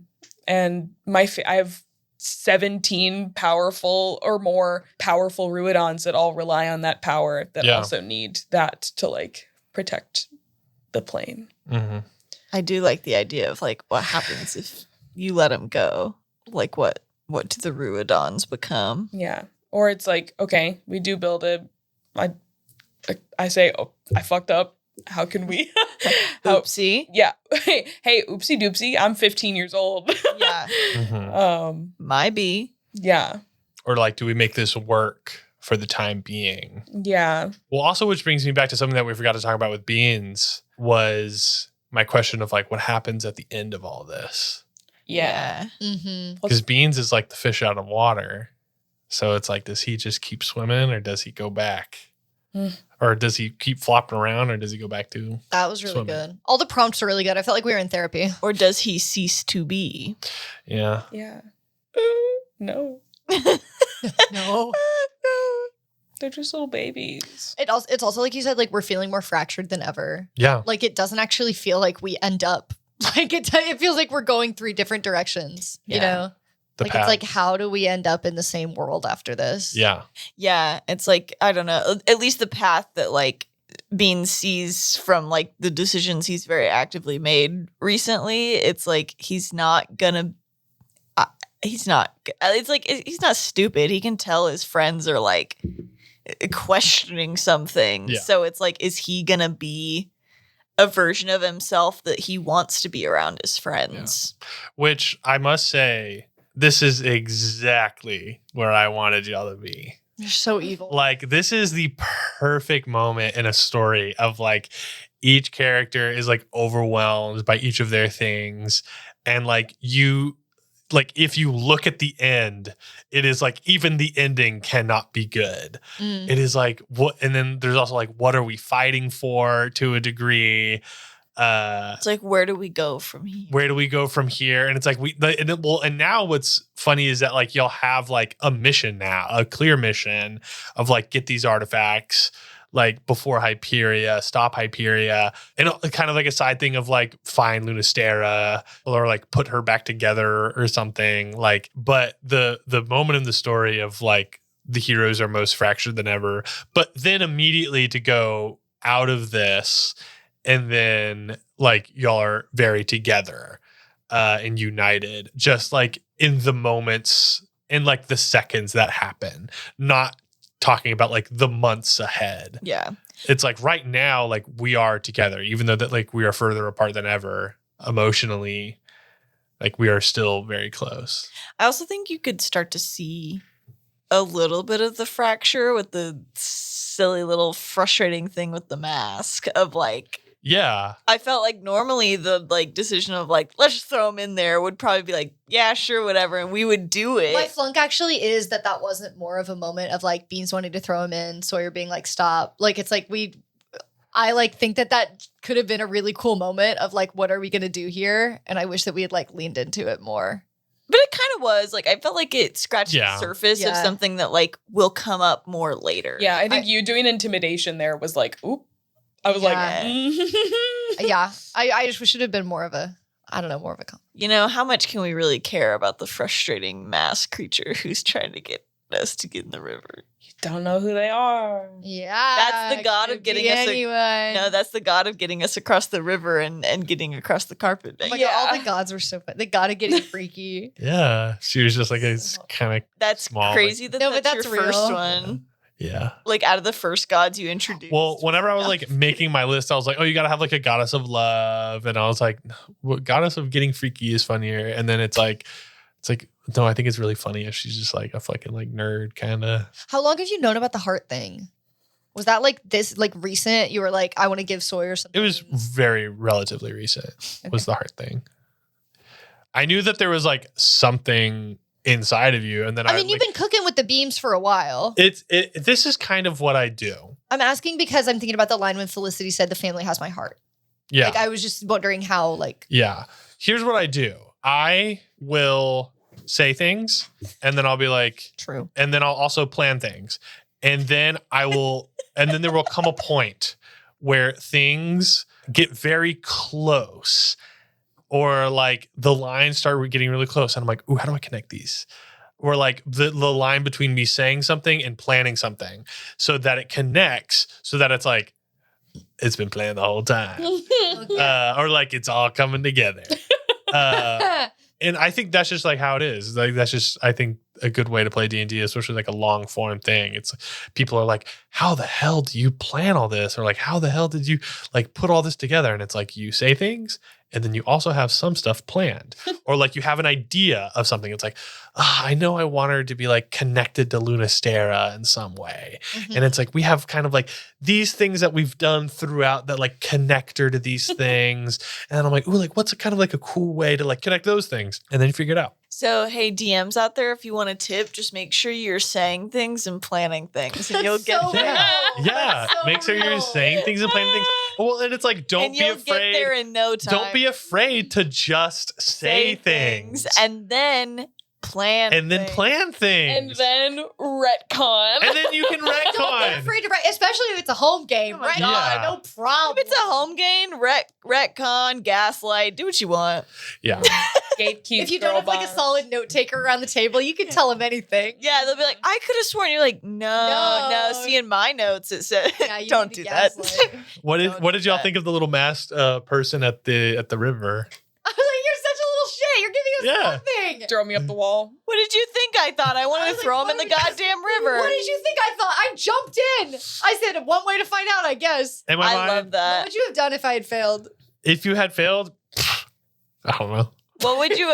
And I have 17 powerful or more powerful Ruidons that all rely on that power that Yeah. also need that to like protect the plane. Mm-hmm. I do like the idea of like what happens if you let him go. Like what do the Ruidons become? Yeah. Or it's like, okay, we do build I say, oh, I fucked up. How can we? Oopsie. Yeah. Hey, oopsie doopsie. I'm 15 years old. Yeah. Mm-hmm. My B. Yeah. Or like, do we make this work for the time being? Yeah. Well, also, which brings me back to something that we forgot to talk about with Beans was my question of like, what happens at the end of all this? Yeah. Mm-hmm. Because Beans is like the fish out of water. So it's like, does he just keep swimming or does he go back? Or does he keep flopping around or does he go back to? That was really Swimming. good. All the prompts were really good. I felt like we were in therapy. Or does he cease to be? Yeah. Yeah. No. No. They're just little babies. It's also like you said, like we're feeling more fractured than ever. Yeah. Like it doesn't actually feel like we end up like it feels like we're going 3 different directions. You Yeah. know, The like path. it's like how do we end up in the same world after this? Yeah. Yeah. It's like, I don't know, at least the path that like Bean sees from like the decisions he's very actively made recently, it's like he's not gonna he's not. It's like he's not stupid. He can tell his friends are like questioning something. Yeah. So it's like, is he gonna be a version of himself that he wants to be around his friends? Which I must say, this is exactly where I wanted y'all to be. You're so evil. Like, this is the perfect moment in a story of like each character is like overwhelmed by each of their things. And like if you look at the end, it is like even the ending cannot be good. It is like what, and then there's also like, what are we fighting for to a degree? It's like, where do we go from here? Where do we go from here? And it's like and now what's funny is that like y'all have like a mission now, a clear mission of like get these artifacts like before Hyperia, stop Hyperia, and kind of like a side thing of like find Lunastera or like put her back together or something. Like, but the moment in the story of like the heroes are most fractured than ever, but then immediately to go out of this. And then, like, y'all are very together and united, just like in the moments, in like the seconds that happen, not talking about like the months ahead. Yeah. It's like right now, like we are together, even though that like we are further apart than ever emotionally, like we are still very close. I also think you could start to see a little bit of the fracture with the silly little frustrating thing with the mask of like, Yeah. I felt like normally the like decision of like, let's just throw him in there would probably be like, yeah, sure, whatever. And we would do it. My flunk actually is that wasn't more of a moment of like Beans wanting to throw him in, Sawyer being like, stop. Like, it's like I like think that could have been a really cool moment of like, what are we going to do here? And I wish that we had like leaned into it more. But it kind of was like, I felt like it scratched Yeah. the surface of Yeah. something that like will come up more later. Yeah, I think you doing intimidation there was like, oop. I was Yeah. like, Yeah. I just wish it had been more of a, I don't know, more of a You know, how much can we really care about the frustrating mask creature who's trying to get us to get in the river? you don't know who they are. Yeah. That's the god of could getting be us anyone. No, that's the god of getting us across the river and getting across the carpet. Oh my Yeah. God, all the gods were so fun. The god of getting freaky. Yeah. She was just like a kind of, That's small, crazy that No, but that's your that's first real. one. yeah. Like out of the first gods you introduced. Well, whenever I was like making my list, I was like, oh, you got to have like a goddess of love. And I was like, what goddess of getting freaky is funnier. And then it's like, no, I think it's really funny if she's just like a fucking like nerd kind of. How long have you known about the heart thing? Was that like this, like recent? You were like, I want to give Sawyer something. It was very relatively recent was the heart thing. I knew that there was like something inside of you. And then I mean, you've been cooking with the beams for a while. this is kind of what I do. I'm asking because I'm thinking about the line when Felicity said the family has my heart. Yeah. Like, I was just wondering how, like, Yeah. Here's what I do. I will say things and then I'll be like, true. and then I'll also plan things. And then and then there will come a point where things get very close or like the lines start getting really close. And I'm like, ooh, how do I connect these? Or like the line between me saying something and planning something so that it connects so that it's like, it's been planned the whole time. Or like it's all coming together. And I think that's just like how it is. Like that's just, I think, a good way to play D&D, especially like a long form thing. It's people are like, how the hell do you plan all this? Or like, how the hell did you like put all this together? And it's like you say things and then you also have some stuff planned. Or like you have an idea of something. It's like, I know I want her to be like connected to Lunastera in some way. Mm-hmm. And it's like we have kind of like these things that we've done throughout that like connect her to these things. And I'm like, ooh, like what's a kind of like a cool way to like connect those things? And then you figure it out. So, hey, DMs out there, if you want a tip, just make sure you're saying things and planning things, and you'll get so there. real. Yeah. That's so Make sure you're real. saying things and planning things. Well, and it's like, don't And be you'll afraid. get there in no time. Don't be afraid to just say things. and then plan And then things. plan things. And then retcon. And then you can Don't be retcon. afraid to write, especially if it's a home game. Oh my Right? God. Yeah. No problem. If it's a home game, retcon, gaslight, do what you want. Yeah. Gatekeep. If you don't have like a solid note taker around the table, you can tell him anything. Yeah, they'll be like, I could have sworn. You're like, no. See, in my notes it said, Yeah, you don't need do to that. gaslight. What did Don't what do did y'all that. think of the little masked person at the river? I was like, you're such a little shit. You're giving us Yeah. nothing. doing? Throw me up the wall. What did you think I thought? I wanted I to was throw like, him in the what goddamn river. What did you think I thought? I jumped in. I said one way to find out, I guess. In my I mind, love What that. would you have done if I had failed? if you had failed, I don't know. What would you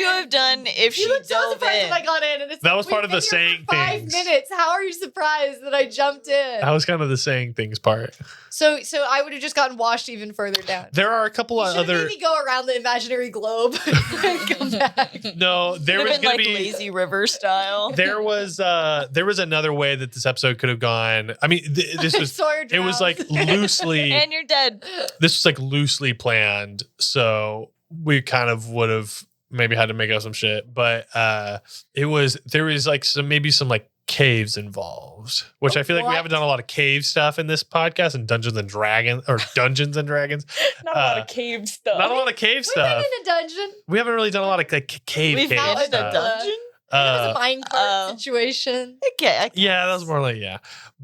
have done if You she looked so dove surprised in? that I got in. And it's That like, was part we've of the been here saying for 5 things. minutes. How are you surprised that I jumped in? That was kind of the saying things part. So I would have just gotten washed even further down. There are a couple You of should have other. made me go around the imaginary globe and come back. No, there Would was have been gonna like be. lazy river style. There was another way that this episode could have gone. I mean, this was. Sawyer It was drowned. like loosely. And you're dead. This was like loosely planned, so we kind of would have maybe had to make up some shit. But there was like some like caves involved, which I feel like we What? haven't done a lot of cave stuff in this podcast and Dungeons and Dragons. Not a lot of cave stuff. Not a lot of cave We've stuff. been in a dungeon. We haven't really done a lot of like cave We found a stuff. dungeon. It was Uh, a minecart oh. situation. Okay. yeah, that was more like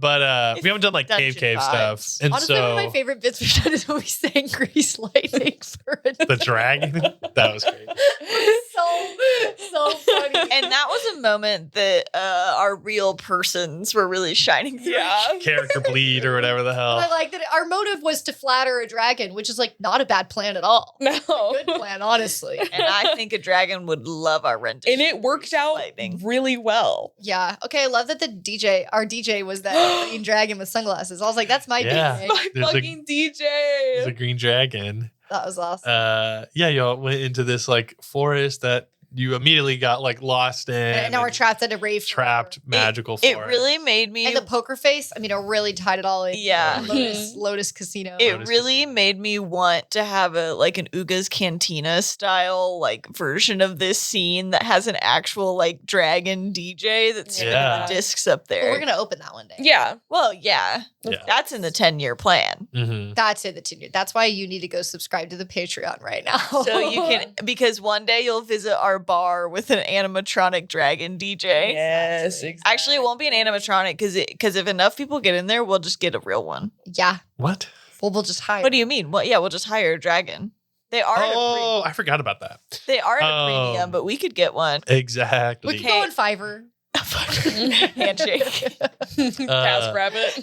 but It's we haven't done like cave dungeon stuff, vibes. and Honestly, one of my so favorite bits we've done is when we sang Grease Lightning for a the dragon that was great. so funny. And that was a moment that our real persons were really shining through. Yeah. Character bleed or whatever the hell. I like that our motive was to flatter a dragon, which is like not a bad plan at all. No. Good plan, honestly. And I think a dragon would love our rendition. And it worked out Lightning. really well. Yeah. Okay. I love that our DJ was that green dragon with sunglasses. I was like, that's my Yeah. DJ. My There's a- fucking It's DJ. a green dragon. That was awesome. Yeah, y'all went into this like forest that you immediately got like lost in. and now we're trapped at a rave. trapped magical It forest. really made me. And the poker face, I mean, it really tied it all in. Yeah. Lotus Casino. It Lotus really Casino. made me want to have an Uga's Cantina style version of this scene that has an actual dragon DJ that's spinning Yeah. the discs up Well, there. we're going to open that one day. Yeah. Well, yeah, Yeah. that's in the 10-year plan. Mhm. That's it, the tenure. That's why you need to go subscribe to the Patreon right now. So you can, because one day you'll visit our bar with an animatronic dragon DJ. Yes. Actually, it won't be an animatronic because if enough people get in there, we'll just get a real one. Yeah. What? Well, we'll just hire. What do you mean? Well, yeah, we'll just hire a dragon. They are Oh, I forgot about that. they are at a Oh. premium, but we could get one. Exactly. We can go on Fiverr. Handshake. Task Rabbit.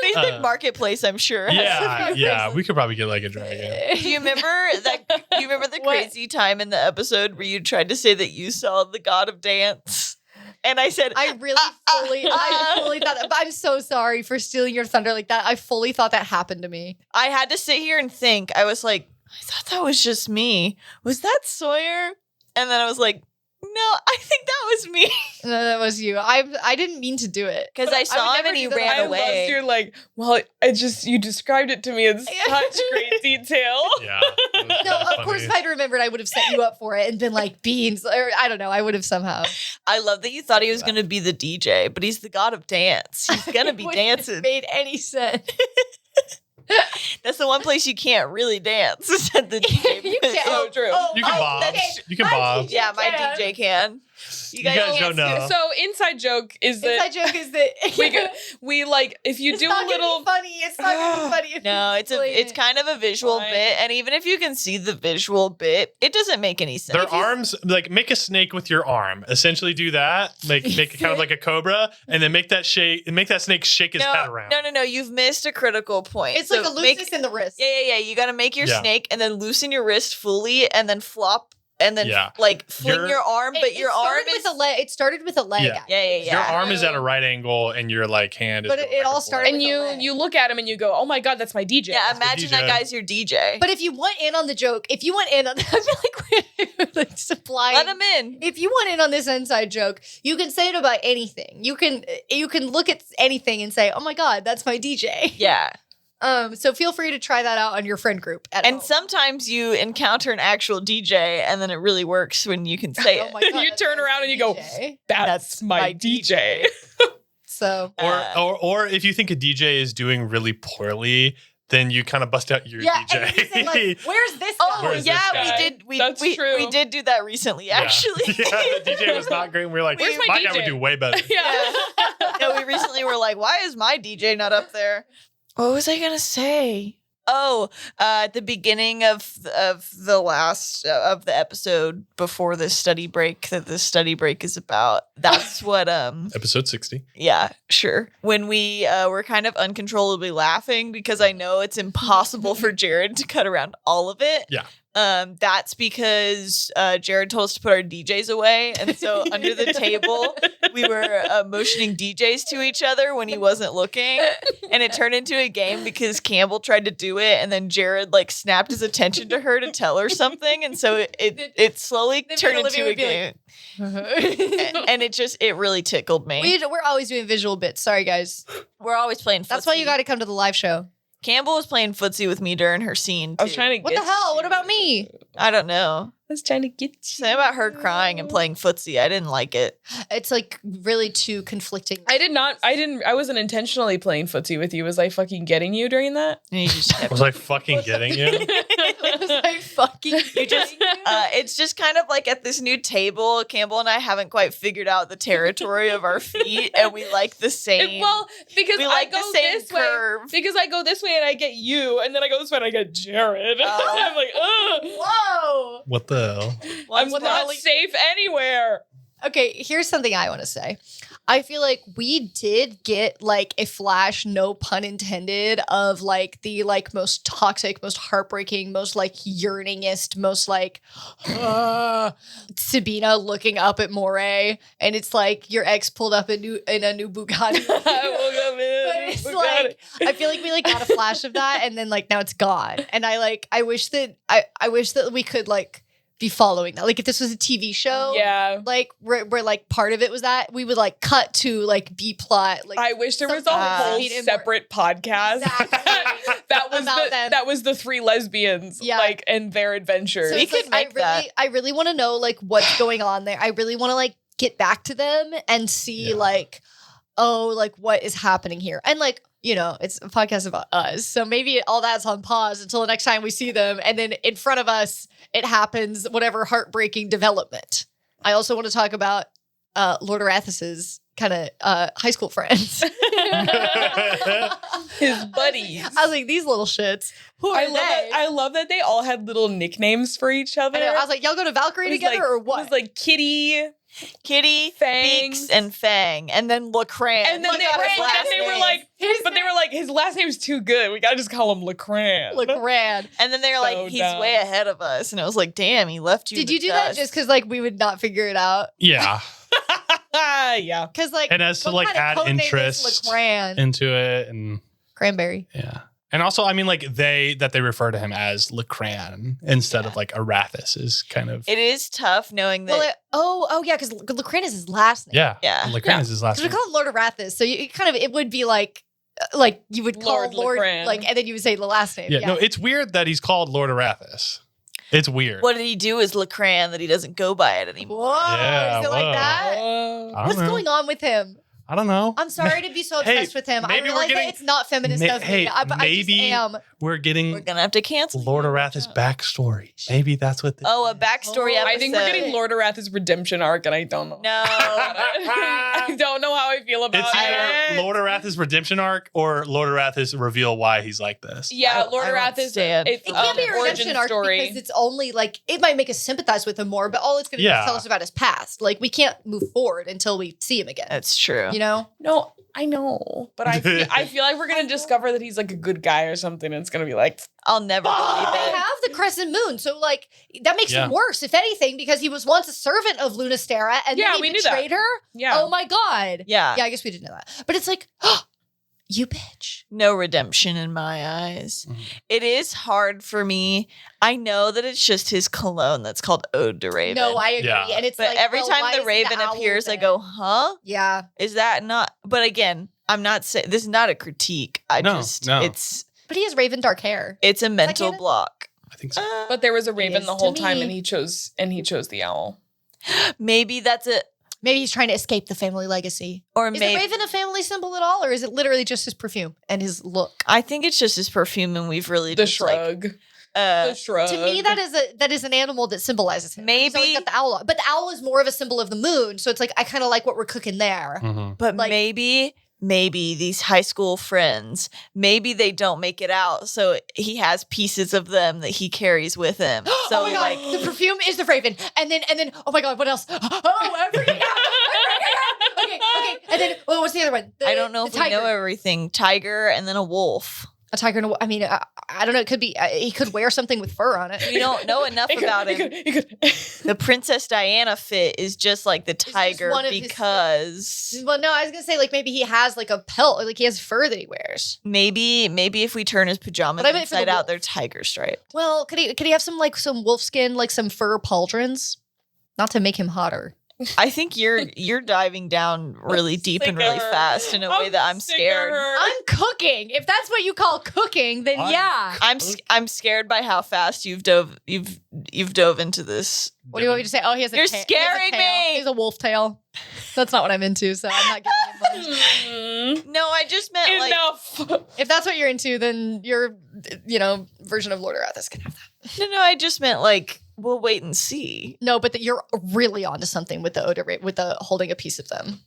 Facebook Marketplace, I'm sure. yeah. We could probably get like a dragon. Do you remember that? Do you remember the What? crazy time in the episode where you tried to say that you saw the god of dance, and I said, I fully thought that. But I'm so sorry for stealing your thunder like that. I fully thought that happened to me. I had to sit here and think. I was like, I thought that was just me. Was that Sawyer? And then I was like, no, I think that was me No, that was you. I didn't mean to do it. because I would saw him never and he do that. ran I away. loved your you described it to me in such great detail. Yeah. No, of course, if I'd remembered, I would have set you up for it and been like beans, or I don't know. I would have somehow. I love that you thought he was going to be the DJ, but he's the god of dance. He's going to be It wouldn't have dancing. Made any sense? That's the one place you can't really dance. Is at the DJ. You can't. So true. You can bob. that's- You can My bob. DJ Yeah, my can. DJ can. You guys don't know. So inside joke is Inside that joke is that we if you it's do not a little gonna be funny. It's not gonna be funny. if No, you it's explain it. kind of a visual Fine. bit, and even if you can see the visual bit, it doesn't make any sense. Their arms, like make a snake with your arm. Essentially, do that. Make it kind of like a cobra, and then make that snake shake his head around. No. You've missed a critical point. It's So like a make- looseness in the wrist. Yeah. You got to make your Yeah. snake and then loosen your wrist fully, and then flop, and then Yeah. fling Your- your arm, but It your arm started is with a leg. It started with a leg. Yeah. yeah. Your arm is at a right angle, and your like hand is. But going it all back and started forth. and you look at him and you go, oh my god, that's my DJ. Yeah, the imagine that DJ. guy's your DJ. But if you want in on the joke, I feel like we're like supplying. Let him in. If you want in on this inside joke, you can say it about anything. You can look at anything and say, "Oh my god, that's my DJ." Yeah. So feel free to try that out on your friend group. At And home. sometimes you encounter an actual DJ, and then it really works when you can say Oh it. my God, You that's turn my around and you go, DJ. that's my DJ. So Or if you think a DJ is doing really poorly, then you kind of bust out your yeah, DJ. and you say like, "Where's this?" Oh guy? Where's yeah, this we guy? did. That's true. We did do that recently, Yeah. actually. Yeah, the DJ was not great. And we were like, Where's my my guy would DJ? do way better. Yeah. No, we recently were like, why is my DJ not up there? What was I gonna say? At the beginning of the last of the episode before this study break that this study break is about, that's what Episode 60. yeah, sure. When we were kind of uncontrollably laughing because I know it's impossible for Jared to cut around all of it. Yeah. That's because Jared told us to put our DJs away. And so under the table, we were motioning DJs to each other when he wasn't looking. And it turned into a game because Campbell tried to do it. And then Jared like snapped his attention to her to tell her something. And so it slowly turned into a game. And it really tickled me. We're always doing visual bits. Sorry, guys. We're always playing footsie. That's why you got to come to the live show. Campbell was playing footsie with me during her scene. I was trying to What the hell? What about me? I don't know. I was trying to get you. Something about her crying and playing footsie. I didn't like it. It's like really too conflicting. I wasn't intentionally playing footsie with you. Was I fucking getting you during that? And you just kept Was I fucking getting you? It was like fucking. You just, it's just kind of like at this new table, Campbell and I haven't quite figured out the territory of our feet, and we like the same. Well, because we I like go the same this curve. way. Because I go this way and I get you, and then I go this way and I get Jared. I'm like, ugh. Whoa. What the hell? I'm not safe anywhere. Okay, here's something I want to say. I feel like we did get like a flash, no pun intended, of like the like most toxic, most heartbreaking, most like yearningest, most like Sabina looking up at Moray, and it's like your ex pulled up in a new Bugatti. I woke up in But it's like I feel like we like got a flash of that, and then like now it's gone. And I wish that we could like be following that. Like if this was a TV show, Yeah. like where like part of it was that we would like cut to like B plot. Like I wish there was a something whole needed more- separate podcast. Exactly. About them. that was the three lesbians, Yeah. like, and their adventures. We it's could like, make that. I really want to know like what's going on there. I really want to like get back to them and see like, oh, like what is happening here. And like, you know, it's a podcast about us. So maybe all that's on pause until the next time we see them. And then in front of us, it happens, whatever heartbreaking development. I also want to talk about Lord Arathas's kind of high school friends. His buddies. I was like, these little shits. Who are they? I love that they all had little nicknames for each other. I know. I was like, y'all go to Valkyrie It was together like- or what? It was like Kitty, Kitty, Fangs. Beaks, and Fang, and then Lacran. and then they were like, his last name's too good. We gotta just call him Lacran. Look rad. and then they were So like, he's dumb. way ahead of us, and I was like, damn, he left you. Did in the you do that dust. just because like we would not figure it out? Yeah. Yeah. Because like, And as to, what like, kind of add code name is interest LeGrand? Into it and Cranberry. yeah. And also, I mean, like they refer to him as Lacran instead of like Arathis is kind of It is tough knowing that. Well, yeah, because Lacran is his last name. yeah. Yeah. Lacran is his last Because we name. call him Lord Arathis, so you kind of it would be like you would call Lord Lord Lacran. like, and then you would say the last name. Yeah, no, it's weird that he's called Lord Arathis. It's weird. what did he do as Lacran that he doesn't go by it anymore? Whoa, Yeah, is it whoa. like that? I don't What's know. going on with him? I don't know. I'm sorry to be so Hey, obsessed with him. I maybe we're realize getting- that it's not feminist of me. Hey, I just maybe am. we're getting We're gonna have to cancel Lord you. Arathis' backstory. Maybe that's what. Oh, a backstory episode. I think we're getting Lord Arath's redemption arc, and I don't know. No. I don't know how I feel about It's it. either Lord Arathis' redemption arc or Lord Arathis reveal why he's like this. Yeah, I- Lord I don't Arath's stand it's It can't be a origin redemption arc story. because it's only like it might make us sympathize with him more, but all it's going to do Yeah. is tell us about his past. Like we can't move forward until we see him again. That's true. You know? No, I know, but I feel like we're gonna discover that he's like a good guy or something. And it's gonna be like, I'll never believe They it. have the crescent moon, so like that makes Yeah. him worse, if anything, because he was once a servant of Lunastera, and Yeah, then we he knew that. betrayed her. yeah, Oh my god! Yeah. Yeah, I guess we didn't know that, but it's like, you bitch. No redemption in my eyes. Mhm. It is hard for me. I know that it's just his cologne that's called Ode to Raven. No, I agree, Yeah. and it's But like, every oh, time why the is Raven owl appears, I thing? go, huh? Yeah, Is that not? But again, I'm not saying this is not a critique. No. It's but he has raven dark hair. a mental canon? block. I think so. but there was a It raven is the to whole time, me. and he chose the owl. Maybe that's it, Maybe he's trying to escape the family legacy. or Is the maybe raven a family symbol at all, or is it literally just his perfume and his look? I think it's just his perfume, and we've really The just like, shrug. The shrug. To me, that is an animal that symbolizes him. Maybe- So he's got the owl on. But the owl is more of a symbol of the moon, so it's like I kind of like what we're cooking there. Mhm. but like- maybe maybe these high school friends, maybe they don't make it out, so he has pieces of them that he carries with him. So oh my god, the perfume is the Fraven. And then, oh my god, what else? Oh, I'm freaking out. Okay. And then, what's the other one? I don't know if we know everything. Tiger and then a wolf. A tiger and I mean, I don't know. It could be, he could wear something with fur on it. We don't know enough about him. He could. The Princess Diana fit is just like the tiger because... Well, no, I was going to say, like, maybe he has, like, a pelt. Like, he has fur that he wears. Maybe if we turn his pajamas inside out, they're tiger striped. Well, could he have some wolf skin, like some fur pauldrons? Not to make him hotter. I think you're diving down really deep and really fast in a way that I'm scared. I'm cooking. If that's what you call cooking, then yeah. I'm scared by how fast you've dove into this. What do you want me to say? Oh, You're scaring me. He's a wolf tail. That's not what I'm into, so I'm not giving him much. No, I just meant enough. If that's what you're into, then your version of Lord Arathis can have that. No, I just meant like we'll wait and see. No, but you're really onto something with the odor rate, with the holding a piece of them.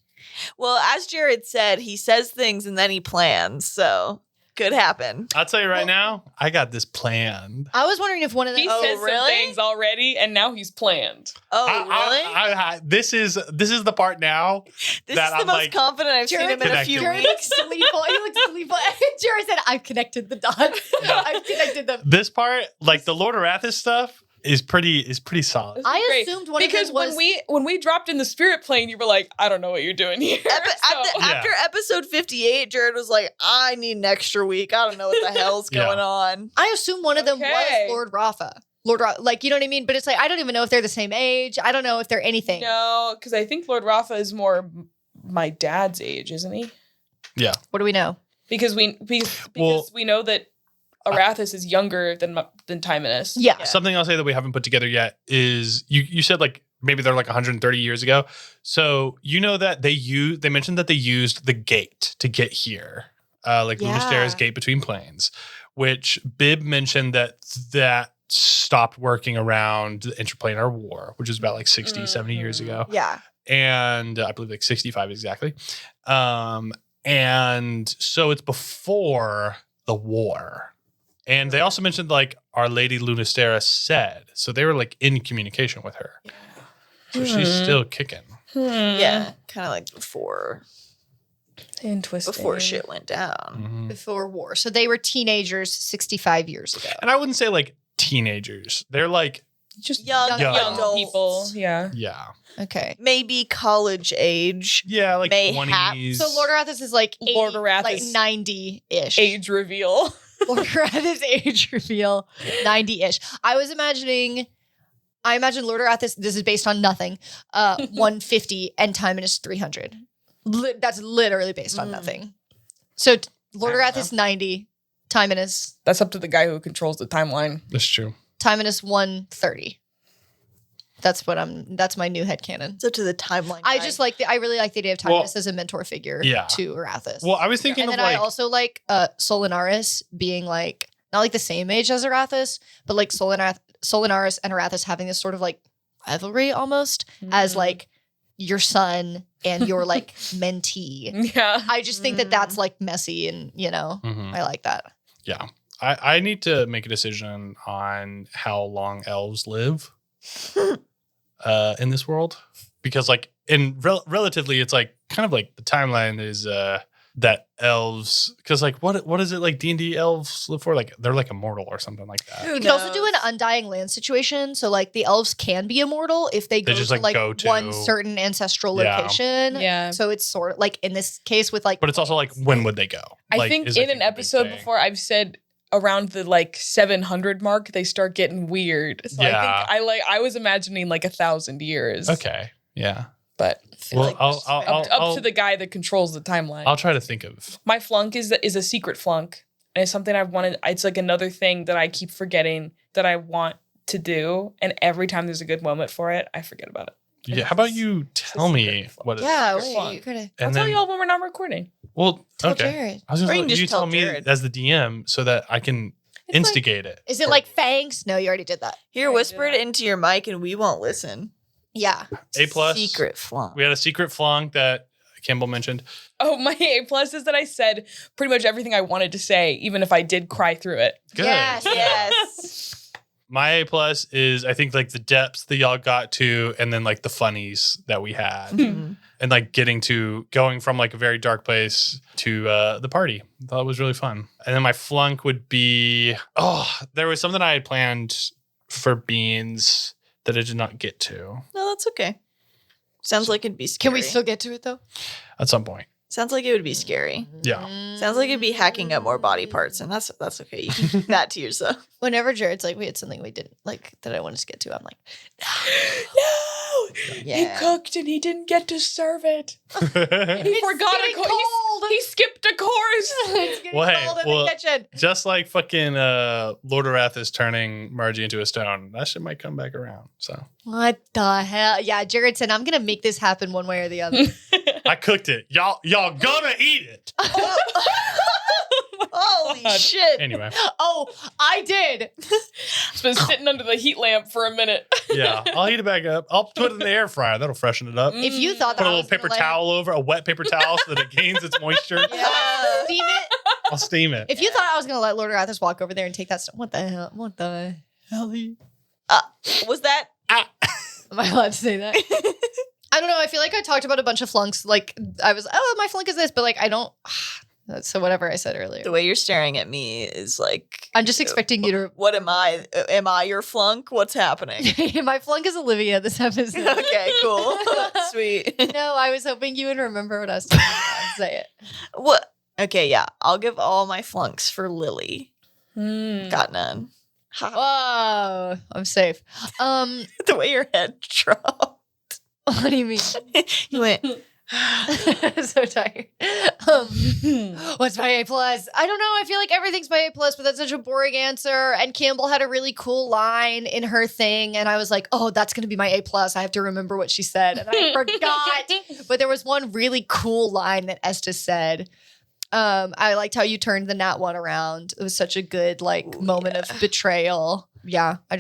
Well, as Jared said, he says things and then he plans, so could happen. I'll tell you right now, I got this planned. I was wondering if one of them. He said some things already, and now he's planned. Oh, really? This is the part now. This is the most confident I've seen him in a few Jared weeks. looks gleeful. He looks gleeful. Jared said, "I've connected the dots. I've connected them." This part, like the Lord Arathis stuff, is pretty solid. I assumed one because of them was when we dropped in the spirit plane, you were like, I don't know what you're doing here. After episode 58, Jared was like, I need an extra week. I don't know what the hell's going on. I assumed one of them was Lord Rafa. Like, you know what I mean? But it's like, I don't even know if they're the same age. I don't know if they're anything. No, because I think Lord Rafa is more my dad's age, isn't he? Yeah. What do we know? Because we know that Arathis is younger than Timanus. Yeah. Something I'll say that we haven't put together yet is you said like maybe they're like 130 years ago. So you know that they mentioned that they used the gate to get here, like Lunastera's gate between planes, which Bib mentioned that stopped working around the interplanar war, which is about like 60, 70 years ago. Yeah. And I believe like 65 exactly. And so it's before the war. And they also mentioned like Our Lady Lunastera said. So they were like in communication with her. Yeah. So she's still kicking. Yeah. Kind of like before shit went down. Mm-hmm. Before war. So they were teenagers 65 years ago. And I wouldn't say like teenagers. They're like just young people. Yeah. Yeah. Okay. Maybe college age. Yeah, like Mayhap. 20s. So Lord Arathis is like 80, Lord Arathis like 90-ish. Age reveal. Lord Arathis age reveal 90-ish. I imagine Lord Arathis, this is based on nothing, 150 and Timanus 300. That's literally based on nothing. So Lord Arathis 90, Timanus. That's up to the guy who controls the timeline. That's true. Timanus 130. That's my new headcanon. It's up to the timeline. I really like the idea of Timanus as a mentor figure to Arathis. Well, I was thinking and then I also like Solinaris being like, not like the same age as Arathis, but like Solinaris and Arathis having this sort of like rivalry almost as like your son and your like mentee. Yeah. I just think that that's like messy and, I like that. Yeah. I need to make a decision on how long elves live in this world. Because like relatively, it's like kind of like the timeline is that elves, because like what is it like D&D elves live for? Like they're like immortal or something like that. You can also do an undying land situation. So like the elves can be immortal if they go just, to go to one certain ancestral location. Yeah. So it's sort of like in this case with like. But it's also like when would they go? I think in an episode before I've said around the like 700 mark they start getting weird. So I think I was imagining like 1,000 years. Okay. Yeah. But well, up to the guy that controls the timeline. I'll try to think of. My flunk is a secret flunk, and it's something I've wanted. It's like another thing that I keep forgetting that I want to do, and every time there's a good moment for it, I forget about it. Yeah, how about you tell me what it is? Yeah, wait, I'll tell you all when we're not recording. Well, tell okay. Jared. I was just like, you tell me as the DM so that I can instigate it. Is it like fangs? No, you already did that. Here, whisper it into your mic and we won't listen. Yeah. A+. Secret flunk. We had a secret flunk that Campbell mentioned? Oh, my A+ is that I said pretty much everything I wanted to say, even if I did cry through it. Good. Yes. Yes. My A+ is, I think, like the depths that y'all got to, and then like the funnies that we had. Mhm. And like going from like a very dark place to the party. I thought it was really fun. And then my flunk would be, there was something I had planned for Beans that I did not get to No, that's okay. Sounds like it'd be scary. Can we still get to it though? at some point. Sounds like it would be scary. Yeah. Sounds like it'd be hacking up more body parts, and that's okay. You can keep that to yourself. Whenever Jared's like, we had something we didn't like that I wanted to get to, I'm like, No! Yeah. He cooked and he didn't get to serve it. He forgot getting cold. He skipped a course. it's getting Well, hey, cold in well- the kitchen. Just like fucking Lord of Wrath is turning Margie into a stone. That shit might come back around. So What the hell? Yeah, Jared said, I'm gonna make this happen one way or the other. I cooked it. Y'all gonna eat it. Holy God. shit. Anyway. Oh, I did. It's been sitting under the heat lamp for a minute. Yeah. I'll heat it back up. I'll put it in the air fryer. That'll freshen it up. If you thought that Put a I little was gonna paper let- towel over, a wet paper towel so that it gains its moisture. Yeah. steam it. I'll steam it. If you thought I was gonna let Lord Arthur's walk over there and take that stuff, what the hell? What the hell? Was that? Am I allowed to say that? I don't know. I feel like I talked about a bunch of flunks. Like I was, my flunk is this, but like I don't. So whatever I said earlier. The way you're staring at me is like. I'm just expecting you to. What am I? Am I your flunk? What's happening? My flunk is Olivia this episode. Okay, cool. Sweet. No, I was hoping you would remember what I was talking about and say it. What? Okay, yeah. I'll give all my flunks for Lily. Hmm. Got none. Ha. Whoa, I'm safe. The way your head dropped. What do you mean? You went. I'm so tired. What's my A+? I don't know. I feel like everything's my A+, but that's such a boring answer. And Campbell had a really cool line in her thing, and I was like, oh, that's going to be my A+. I have to remember what she said. And I forgot. But there was one really cool line that Estes said. I liked how you turned the Nat one around. It was such a good moment of betrayal. Yeah, I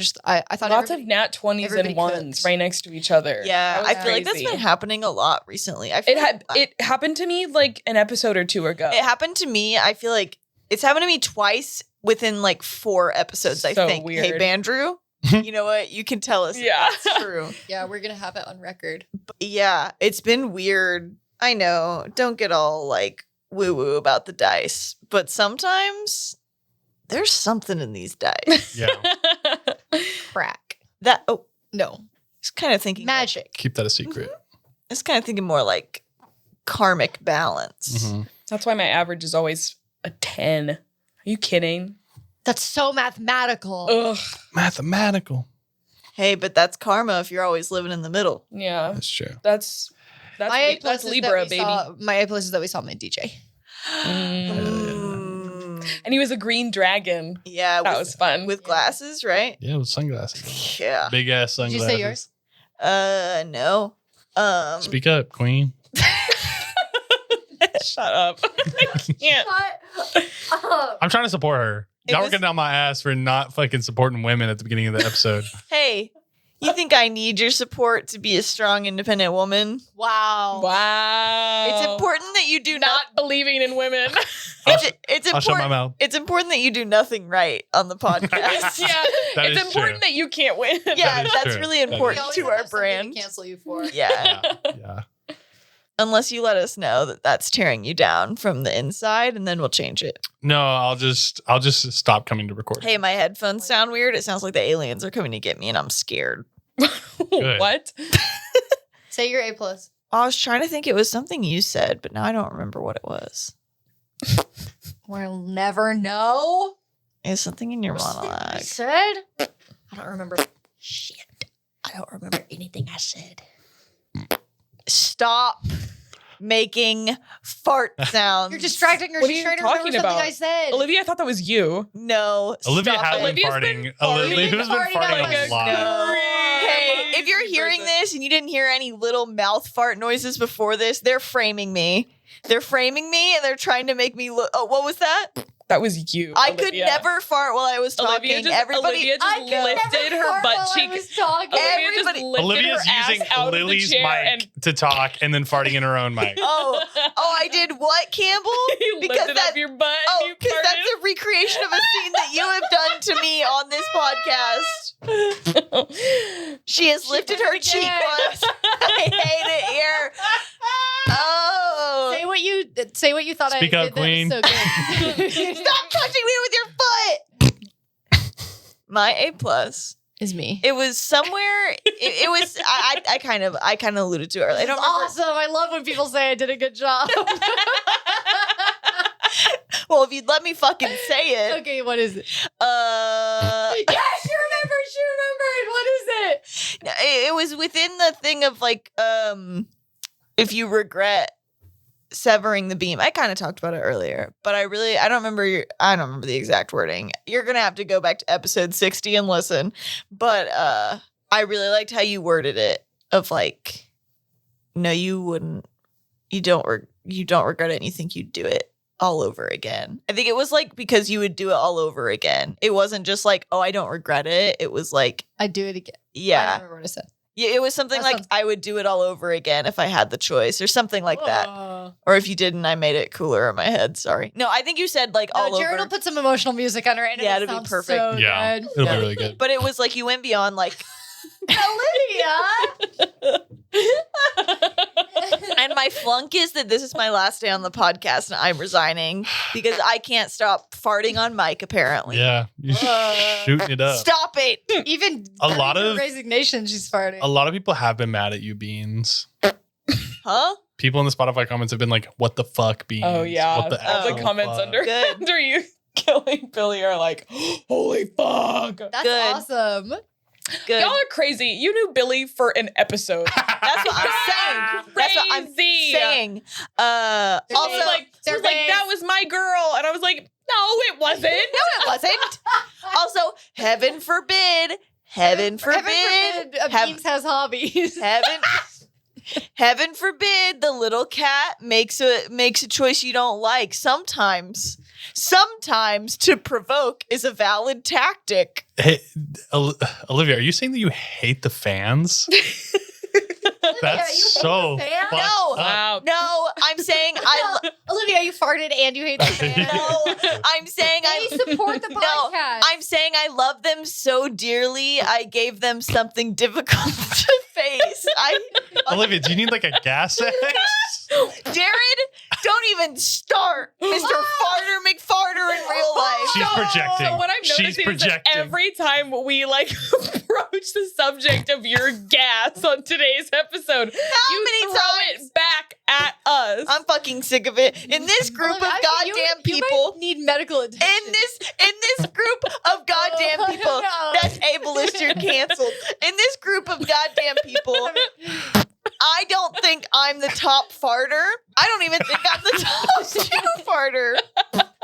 thought Lots of nat 20s everybody and ones cooks. right next to each other. Yeah, That I was feel like that's crazy. been happening a lot recently. I feel It happened to me like an episode or two ago. It happened to me. I feel like it's happened to me twice within like 4 episodes. I So think. Hey, weird. Bandrew, you know what? You can tell us. if Yeah. that's true. Yeah, we're gonna have it on record. Yeah, it's been weird. I know. Don't get all like woo woo about the dice, but sometimes there's something in these dice. Yeah. Crack. That No. it's kind of thinking Magic. Keep that a secret. It's kind of thinking more like karmic balance. Mhm. That's why my average is always a 10. Are you kidding? That's so mathematical. Ugh. Mathematical. Hey, but that's karma if you're always living in the middle. Yeah. That's true. That's My A+ that's is Libra, that we baby. saw, my A+ is that we saw my DJ. And he was a green dragon. Yeah, That was fun. with glasses, right? Yeah, with sunglasses. Yeah. Big ass Did you sunglasses. say yours? No. Speak up, queen. Shut up. I can't. I'm trying to support her. It Y'all were was- getting on my ass for not fucking supporting women at the beginning of the episode. Hey, you think I need your support to be a strong, independent woman? Wow. Wow. It's important that you do not believing in women. It's I'll shut my important. mouth. It's important that you do nothing right on the podcast. yeah. That It's is important true. that you can't win. Yeah, That is that's true. really That is important always to have our something brand. To cancel you for. Yeah. Yeah. Unless you let us know that that's tearing you down from the inside, and then we'll change it. No, I'll just stop coming to record. Hey, my headphones sound weird. It sounds like the aliens are coming to get me, and I'm scared. Good. What? Say your A+. I was trying to think it was something you said, but now I don't remember what it was. We'll never know. It's something in your I monologue. said? I don't remember. Shit. I don't remember anything I said. Stop making fart sounds. You're distracting her. What are She's you trying to remember talking something about? I said. Olivia, I thought that was you. No. Olivia stop has it. been Olivia's farting. been farting. Olivia's been Farting farting like a a lot. No. Hey, Amazing if you're hearing person. this and you didn't hear any little mouth fart noises before this, they're framing me. They're framing me and they're trying to make me look. Oh, what was that? That was you. I could Olivia. never fart while I was talking. Olivia Everybody just lifted her butt cheek. Olivia just lifted Olivia's her ass using out Lily's of the chair mic to talk and then farting in her own mic. Oh, I did what, Campbell? You lifted up your butt. Oh, and because you that's a recreation of a scene that you have done to me on this podcast. She has lifted her cheek once. I hate it here. Oh. Say what you thought. Speak I up, did. Queen. That was so good. Stop touching me with your foot. My A+ Is me. It was somewhere. It was. I kind of alluded to it earlier. I don't remember. Awesome. I love when people say I did a good job. Well, if you'd let me fucking say it. Okay, what is it? Yes, She remembered. What is it? it was within the thing of like, if you regret severing the beam. I kind of talked about it earlier, but I don't remember the exact wording. You're gonna have to go back to episode 60 and listen. But I really liked how you worded it. Of like, no, you wouldn't. You don't regret it, and you think you'd do it all over again. I think it was like because you would do it all over again. It wasn't just like, oh, I don't regret it. It was like, I'd do it again. I yeah. don't remember what I said. Yeah, it was something That like sounds- I would do it all over again if I had the choice or something like that. Or if you didn't, I made it cooler in my head. Sorry. No, I think you said like all Jared over. will put some emotional music under it. And Yeah, it'll it'll be sound perfect. So Yeah. good. It'll be really good. But it was like you went beyond like, Olivia. and my flunk is that this is my last day on the podcast and I'm resigning because I can't stop farting on mic apparently. Yeah, you're shooting it up. Stop it. Even A lot during her of- resignation, she's farting. A lot of people have been mad at you, Beans. Huh? People in the Spotify comments have been like, "What the fuck, Beans? Oh yeah, what the all the actual comments fuck?" under Good. under you killing Billy are like, holy fuck. That's Good. awesome. Good. Y'all are crazy. You knew Billy for an episode. That's what I'm saying. That's what I'm Crazy. saying. Also, Also, she was like, that was my girl. And I was like, no, it wasn't. no, it wasn't. Also, heaven forbid. Heaven forbid. Beans has hobbies. Heaven forbid the little cat makes a choice you don't like. Sometimes to provoke is a valid tactic. Hey, Olivia, are you saying that you hate the fans? That's you hate so the fans? fucked No. up. Wow. No, I'm saying Olivia, you farted and you hate the fans. no, I'm saying They support the No, podcast. I'm saying I love them so dearly. I gave them something difficult to face. Olivia, do you need like a gas X? Jared, don't even start, Mr. Farter McFarter in real life. She's projecting. So what I'm She's noticing is that projecting. every time we like approach the subject of your gas on today's episode, you many throw times? it back at us. I'm fucking sick of it. In this group of Olivia, goddamn you people, might need medical attention. in this group of goddamn people, No. that's ableist, you're canceled. In this group of goddamn people, I don't think I'm the top farter. I don't even think I'm the top 2 farter.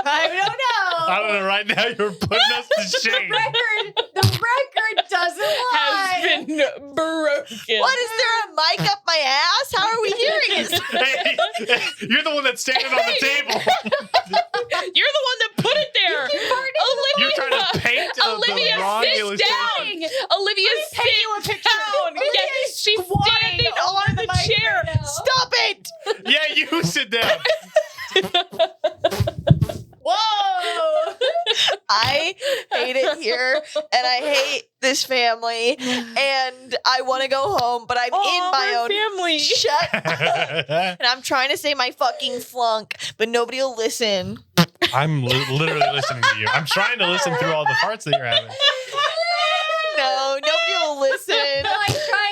I don't know. I don't know. Right now, you're putting us to shame. The record doesn't lie. has been broken. What, is there a mic up my ass? How are we hearing it? Hey, you're the one that's standing on the table. You're the one that put it there. You're Olivia, trying to paint Olivia, the wrong sit illustration. down. Olivia, sit you a picture. down. Olivia Yeah, is she's squatting standing over on the the mic chair. right now. Stop it! Yeah, you sit down. Whoa. I hate it here, and I hate this family, and I want to go home, but I'm in my our own family. Shut up. And I'm trying to say my fucking flunk, but nobody will listen. I'm literally listening to you. I'm trying to listen through all the parts that you're having. No, nobody will listen. No, I'm trying.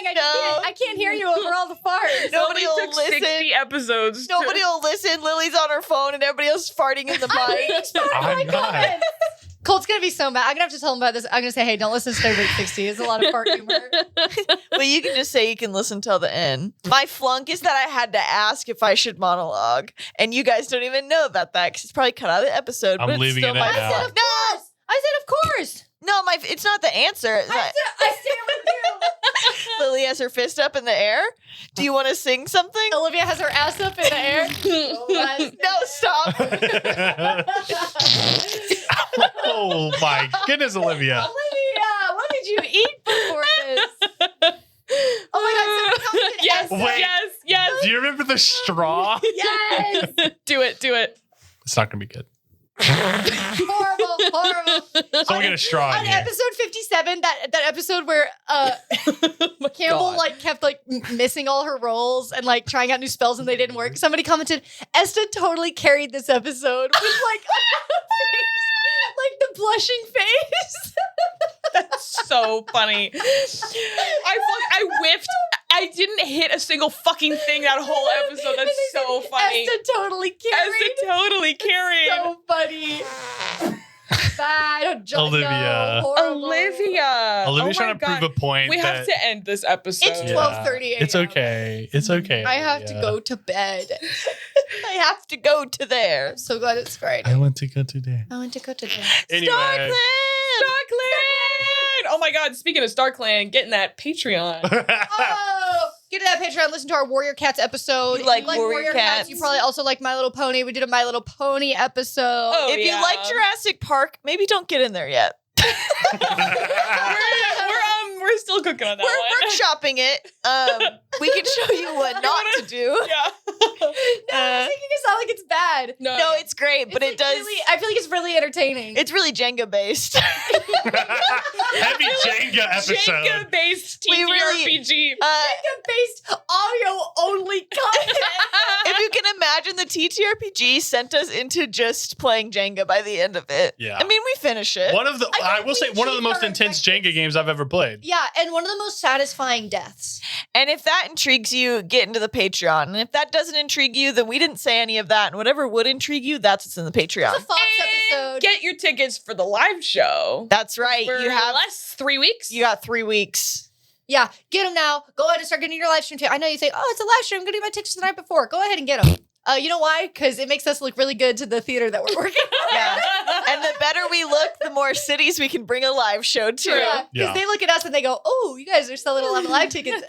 I can't hear you over all the farts. Nobody It will took listen. 60 episodes. Nobody will listen. Lily's on her phone, and everybody else is farting in the mic. I'm not. Colt's gonna be so mad. I'm gonna have to tell him about this. I'm gonna say, hey, don't listen to Starbreak 60. It's a lot of fart humor. But you can just say you can listen till the end. My flunk is that I had to ask if I should monologue, and you guys don't even know about that because it's probably cut out of the episode. I'm but it's leaving still it my in now. flunk. No, I said, of course. no, it's not the answer. I stand with you. Lily has her fist up in the air. Do you want to sing something? Olivia has her ass up in the air. No, stop. Oh my goodness, Olivia. Olivia, what did you eat before this? Oh my god, someone commented Yes, Wait. yes. Do you remember the straw? Yes. Do it. It's not gonna be good. Horrible. Someone get a straw in On here. episode 57, that episode where Campbell like kept like missing all her roles and like trying out new spells and they didn't work. Somebody commented, Esta totally carried this episode with like like the blushing face. That's so funny. I whiffed. I didn't hit a single fucking thing that whole episode. That's so funny. Esta totally carried. Esta totally carried. So funny. Bad. Olivia. Horrible. Olivia. Olivia's Oh my trying to prove God. a point. We have to end this episode. It's Yeah. 12:30 a.m. It's okay. It's okay. I have to Olivia. go to bed. I have to go to there. I'm so glad it's Friday. I want to go today. I want to go to bed. Anyway. Starkland! StarClan! Oh my God, speaking of StarClan, getting that Patreon. Oh, get to that Patreon. Listen to our Warrior Cats episode. You like If Warrior Cats? You probably also like My Little Pony. We did a My Little Pony episode. Oh, If yeah. you like Jurassic Park, maybe don't get in there yet. We're still cooking on that We're one. workshopping it. We can show you what not to do. Yeah. No, I'm making it sound like it's bad. No, it's great, but It's it does. Really, I feel like it's really entertaining. It's really Jenga based. Heavy Jenga episode. Jenga-based We really- TTRPG. based audio only content. If you can imagine, the TTRPG sent us into just playing Jenga by the end of it. Yeah. I mean, we finish it. One of the I will say one of the most our intense objectives. Jenga games I've ever played. Yeah, and one of the most satisfying deaths. And if that intrigues you, get into the Patreon. And if that doesn't intrigue you, then we didn't say any of that. And whatever would intrigue you, that's what's in the Patreon. It's a Fox episode. Get your tickets for the live show. That's right. For You have less 3 weeks. you got 3 weeks. Yeah, get them now. Go ahead and start getting your live stream. I know you think, oh, it's a live stream. I'm going to get my tickets the night before. Go ahead and get them. You know why? Because it makes us look really good to the theater that we're working on. Yeah. And the better we look, the more cities we can bring a live show to. Yeah, because Yeah. they look at us and they go, oh, you guys are selling a lot of live tickets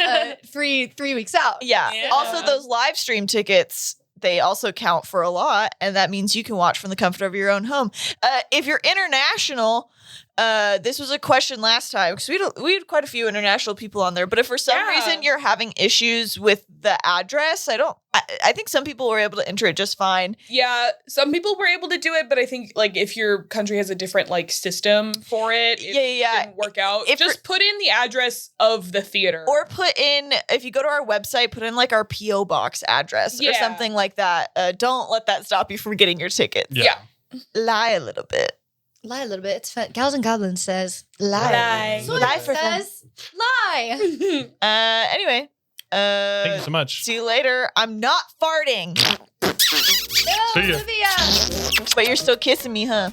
3 weeks out. Yeah. Yeah. Also, those live stream tickets, they also count for a lot. And that means you can watch from the comfort of your own home. If you're international, this was a question last time because we had quite a few international people on there. But if for some Yeah. reason you're having issues with the address, I think some people were able to enter it just fine. Yeah, some people were able to do it, but I think like if your country has a different like system for it, it didn't work out. If Just put in the address of the theater. Or put in, if you go to our website, put in like our P.O. Box address or Yeah. something like that. Don't let that stop you from getting your tickets. Yeah. Lie a little bit. Lie a little bit. It's fun. Gals and Goblins says, Lie. So Lie it for fun. says, lie. Anyway. Thank you so much. See you later. I'm not farting, No, See ya. Olivia. but you're still kissing me, huh?